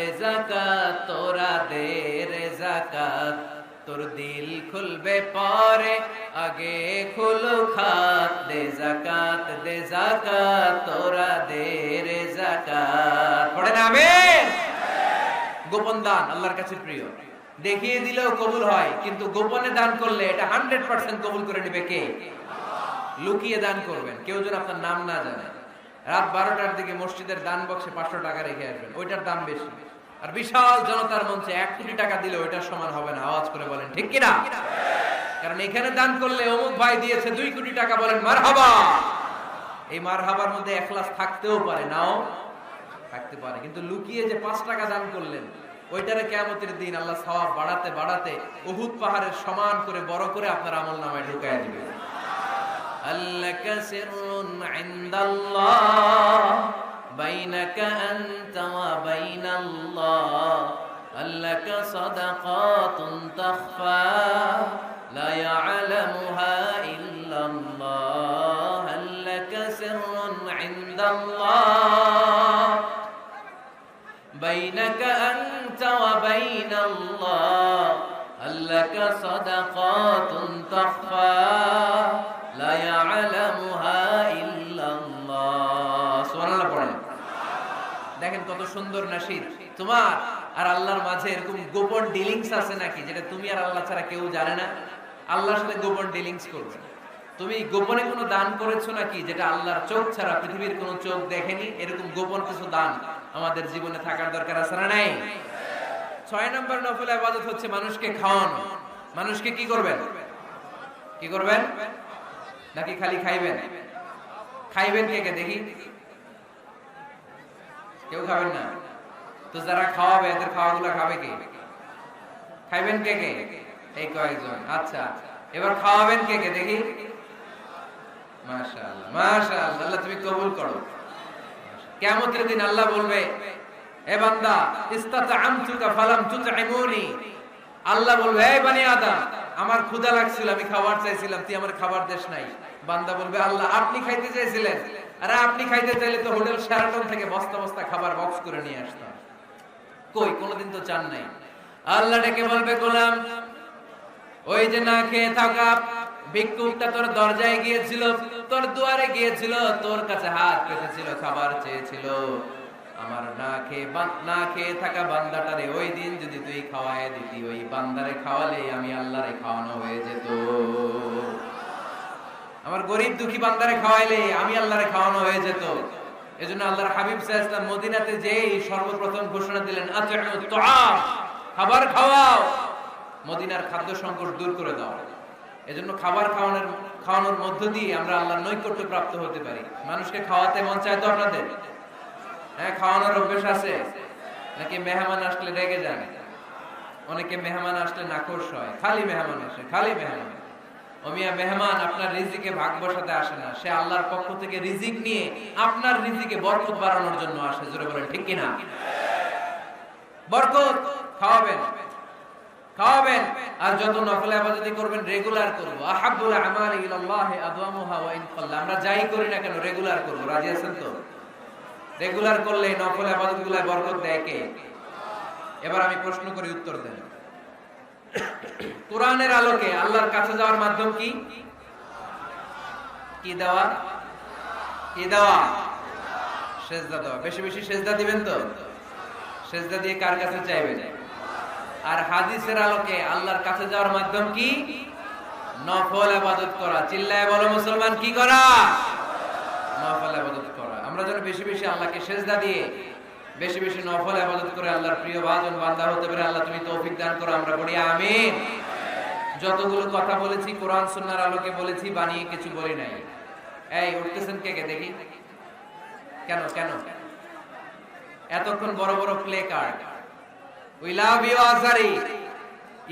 তোরা দে রে যাকাত, তোর দিল খুলবে পরে আগে খুলো খাত। দে যাকাত তোরা দে রে যাকাত। পড়েন আমিন। গোপন দান আল্লাহর কাছে প্রিয়, দেখিয়ে দিলেও কবুল হয়, কিন্তু গোপনে দান করলে এটা 100% কবুল করে নেবে কে? লুকিয়ে দান করবেন, কেউ যেন আপনার নাম না জানে। রাত 12টার দিকে মসজিদের দান বক্সে 500 টাকা রেখে আসবেন, ওইটার দাম বেশি। আর বিশাল জনতার মঞ্চে 1 কোটি টাকা দিলে ওইটার সমান হবে না। আওয়াজ করে বলেন ঠিক কিনা? কারণ এখানে দান করলে অমুক ভাই দিয়েছে 2 কোটি টাকা, বলেন মারহাবা। এই মারহাবার মধ্যে ইখলাস থাকতেও পারে, নাও থাকতে পারে, কিন্তু লুকিয়ে যে 5 টাকা দান করলেন, ওইটারে কিয়ামতের দিন আল্লাহ সওয়াব বাড়াতে বাড়াতে উহুদ পাহাড়ের সমান করে বড় করে আপনার আমলনামায় ঢুকায় দিবে। আল্লাকা সিররুন ইনদাল্লাহ বাইনাকা আনতা ওয়া বাইনাল্লাহ, আল্লাকা সাদাকাতুন তাখফা লা ইয়ালামুহা ইল্লাল্লাহ, আল্লাকা সিররুন ইনদাল্লাহ বাইনাকা আনতা ওয়া বাইনাল্লাহ, আল্লাকা সাদাকাতুন তাখফা লা ইয়ালামুহা ইল্লাল্লাহ। সুবহানাল্লাহ পড়েন। দেখেন কত সুন্দর নাশিদ। তোমার আর আল্লাহর মাঝে এরকম গোপন ডিলিংস আছে নাকি, যেটা তুমি আর আল্লাহ ছাড়া কেউ জানে না? আল্লাহর সাথে গোপন ডিলিংস করবে। তুমি গোপনে কোনো দান করেছো নাকি, যেটা আল্লাহর চোখ ছাড়া পৃথিবীর কোনো চোখ দেখেনি? এরকম গোপন কিছু দান আমাদের জীবনে থাকার দরকার আছে না নাই? 6 নম্বর নফল ইবাদত হচ্ছে মানুষকে খাওয়ানো। মানুষকে কি করবেন? কি করবেন? নাকি খালি খাইবেন? খাইবেন কে কে দেখি? কেউ খাবেন না তো যারা খাওয়াবে এদের খাওয়াগুলো খাবে কে? খাইবেন কে কে? এই কয়েকজন। আচ্ছা, এবার খাওয়াবেন কে কে দেখি? মাশাআল্লাহ মাশাআল্লাহ, আল্লাহ তুমি কবুল করো। কিয়ামতের দিন আল্লাহ বলবে, এ বান্দা ইস্তাতআমতুকা ফালাম তুতঈমুনি। আল্লাহ বলবে, এই বনি আদম, আমার ক্ষুধা লাগছিল, আমি খাবার চাইছিলাম, তুই আমার খাবার দেশ নাই। বান্দা বলবে, আল্লাহ আপনি খাইতে চাইছিলেন, আরে আপনি খাইতে চাইলে তো হোটেল শেরাটন থেকে বস্তা বস্তা খাবার বক্স করে নিয়ে আসতাম। কই, কোনোদিন তো চান নাই। আল্লাহ ডেকে বলবে, গোলাম, ওই যে না খেয়ে থাকা ভিক্ষুকটা তোর দরজায় গিয়েছিল, তোর দুয়ারে গিয়েছিল, তোর কাছে হাত পেতেছিল, খাবার চেয়েছিল, আমার না খেয়ে থাকা বান্দাটারে ওই দিন যদি তুই খাওয়ায় দিতি, ওই বান্দারে খাওয়ালে আমি আল্লাহরে খাওয়ানো হয়ে যেত। আমার গরিব দুঃখী বান্দারে খাওয়াইলে আমি আল্লাহরে খাওয়ানো হয়ে যেত। এজন্য আল্লাহর হাবিব সাল্লাল্লাহু আলাইহি ওয়াসাল্লাম মদিনাতে যেই সর্বপ্রথম ঘোষণা দিলেন, আতিউত তুআম, খাবার খাওয়াও, মদিনার খাদ্য সংকট দূর করে দাও। এজন্য খাবার খাওয়ানোর মধ্য দিয়ে আমরা আল্লাহর নৈকট্য প্রাপ্ত হতে পারি। মানুষকে খাওয়াতে মন চায় তো আপনাদের? হ্যাঁ, খাওয়ানোর অভ্যাস আছে নাকি? মেহমান আসলে রেগে যান, অনেকে মেহমান আসলে নাখোশ হয়, খালি মেহমান আসে, খালি মেহমান। ও মিয়া, মেহমান আপনার রিজিকে ভাগ বসাতে আসে না, সে আল্লাহর পক্ষ থেকে রিজিক নিয়ে আপনার রিজিকে বরকত বাড়ানোর জন্য আসে। জোরে বলেন ঠিক কিনা? বরকত খাওয়াবেন, খাওয়াবেন। আর যত নফল ইবাদত করবেন রেগুলার করব। আহাব্বুল আমালি ইলাল্লাহি আদওয়ামুহা ওয়া ইন কাল্লা। আমরা যাই করি না কেন রেগুলার করব। রাজি আছেন তো? রেগুলার করলে নফল ইবাদতগুলোয় বরকত দেয় কে? এবার আমি প্রশ্ন করি, উত্তর দেন। কোরআনের আলোকে আল্লাহর কাছে যাওয়ার মাধ্যম কি? কি দেওয়া? কি দেওয়া? সেজদা দেওয়া। বেশি বেশি সেজদা দিবেন তো? সেজদা দিয়ে কার কাছে চাইবেন? আর হাদিসের আলোকে আল্লাহর কাছে যাওয়ার মাধ্যম কি? নফল ইবাদত করা। চিল্লায় বলো মুসলমান, কি করা? নফল ইবাদত করা। আমরা যেন বেশি বেশি আল্লাহকে সেজদা দিয়ে বেশি বেশি নফল ইবাদত করে আল্লাহর প্রিয় ভাজন বান্দা হতে পারে। আল্লাহ তুমি তৌফিক দান করো, আমরা বলি আমিন। যতগুলো কথা বলেছি কোরআন সুন্নাহর আলোকে বলেছি, বানিয়ে কিছু বলি নাই। এই উঠতেছেন কে কে দেখি? কেন কেন এতক্ষণ বড় বড় play card, we love you Azhari,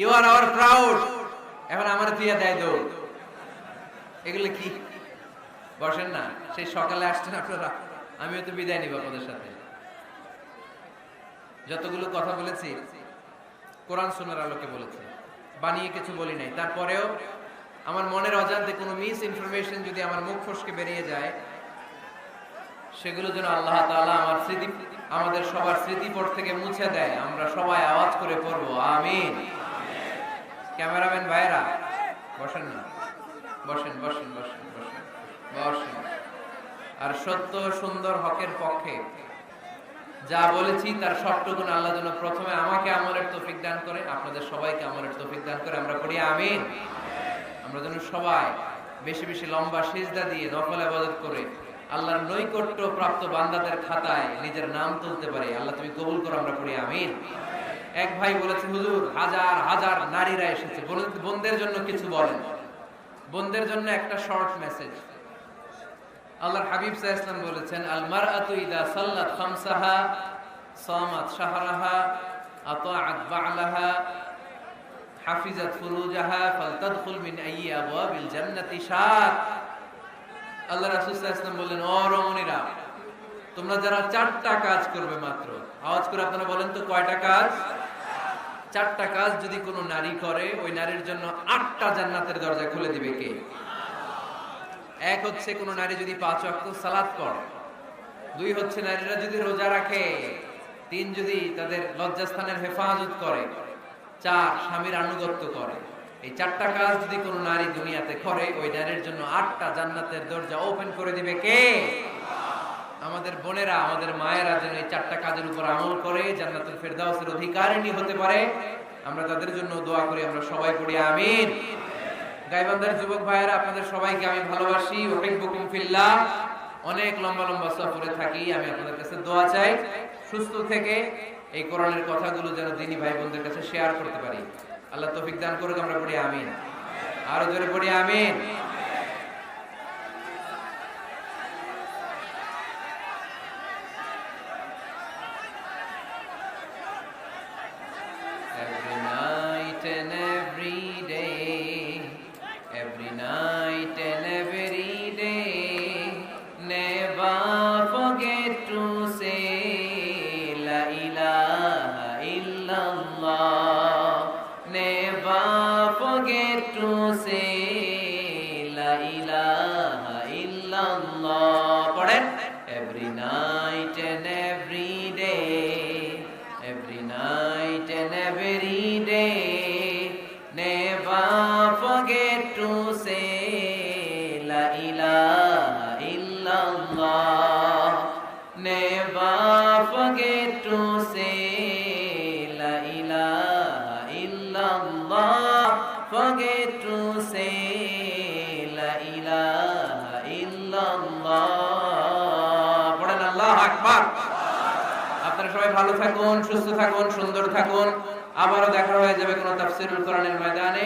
you are our proud, এখন আমার দিয়া দেয় দৌড়, এগুলো কি? বসেন না, সেই সকালে আসছেন আপনারা, আমিও তো বিদায় নিব আপনাদের সাথে। যতগুলো কথা বলেছি কোরআন সুন্নাহর আলোকে বলেছি, বানিয়ে কিছু বলি নাই। তারপরেও আমার মনের অজান্তে কোনো মিস ইনফরমেশন যদি আমার মুখ ফসকে বেরিয়ে যায়, সেগুলো যেন আল্লাহ তাআলা আমার স্মৃতি আমাদের সবার স্মৃতিপট থেকে মুছে দেয়। আমরা সবাই আওয়াজ করে পড়বো আমিন। ক্যামেরাম্যান ভাইরা বসেন না, বসেন বসেন বসেন বসেন বসেন। আর সত্য সুন্দর হকের পক্ষে যা বলেছি তার সবটুকুন আল্লাহ যেন প্রথমে আমাকে আমলের তৌফিক দান করে, আপনাদের সবাইকে আমলের তৌফিক দান করে। আমরা পড়ি আমিন। আমরা যেন সবাই বেশি বেশি লম্বা সিজদা দিয়ে নফল ইবাদত করে আল্লাহর নৈকট্য প্রাপ্ত বান্দাদের খাতায় নিজের নাম তুলতে পারি। আল্লাহ তুমি কবুল করো, আমরা পড়ি আমিন। এক ভাই বলেছে, হুজুর হাজার হাজার নারীরা এসেছে, বোনদের জন্য কিছু বলেন। বোনদের জন্য একটা শর্ট মেসেজ। আল্লাহর হাবিব সাল্লাল্লাহু আলাইহি ওয়াসাল্লাম বলেছেন, আল মারআতু ইযা সাল্লাত খামসাহা সামাত শাহরাহা আতাআত বা'লাহা হাফিজাত ফুরুজাহা ফালতাদখুল মিন আইয়ি আবওয়াবিল জান্নাতি শাআত। আল্লাহ রাসূল সাল্লাল্লাহু আলাইহি ওয়াসাল্লাম বললেন, ও রমণীরা, তোমরা যারা চারটা কাজ করবে মাত্র, আওয়াজ করে আপনারা বলেন তো কয়টা কাজ? চারটা কাজ যদি কোনো নারী করে, ওই নারীর জন্য 8টা জান্নাতের দরজা খুলে দিবে কে? এক হচ্ছে কোন নারী যদি 5 ওয়াক্ত সালাত করে, 2 হচ্ছে নারীরা যদি রোজা রাখে, 3 যদি তাদের লজ্জাস্থানের হেফাজত করে, 4 স্বামীর আনুগত্য করে। এই 4টা কাজ যদি কোন নারী দুনিয়াতে করে, ওই নারীর জন্য 8টা জান্নাতের দরজা ওপেন করে দিবে কে? আমাদের বোনেরা, আমাদের মায়েরা যেন এই 4টা কাজের উপর আমল করে জান্নাতুল ফেরদাউসের অধিকারিণী হতে পারে, আমরা তাদের জন্য দোয়া করি। আমরা সবাই পড়ি আমিন। গাইবান্ধার যুবক ভাইয়েরা, আপনাদের সবাইকে আমি ভালোবাসি। উহিব্বুকুম ফিল্লাহ। অনেক লম্বা লম্বা সফরে থাকি, আমি আপনাদের কাছে দোয়া চাই সুস্থ থেকে এই কোরআনের কথাগুলো যেন দিনী ভাই বোনদের কাছে শেয়ার করতে পারি। আল্লাহ তৌফিক দান করুক, আমরা পড়ি আমিন। আরো জোরে পড়ি আমিন। Every night and every day, every night and every day, never forget to say La ilaha illallah. Never forget to say La ilaha illallah. পড়েন, every night and every day, every night and every day, never forget to say La ilaha illallah. Never forget to say La ilaha illallah. Forget to say La ilaha illallah. পড়েন আল্লাহু আকবার। আপনারা সবাই ভালো থাকুন, সুস্থ থাকুন, সুন্দর থাকুন। আবারও দেখা হয়ে যাবে কোন তাফসীরুল কোরআনের ময়দানে।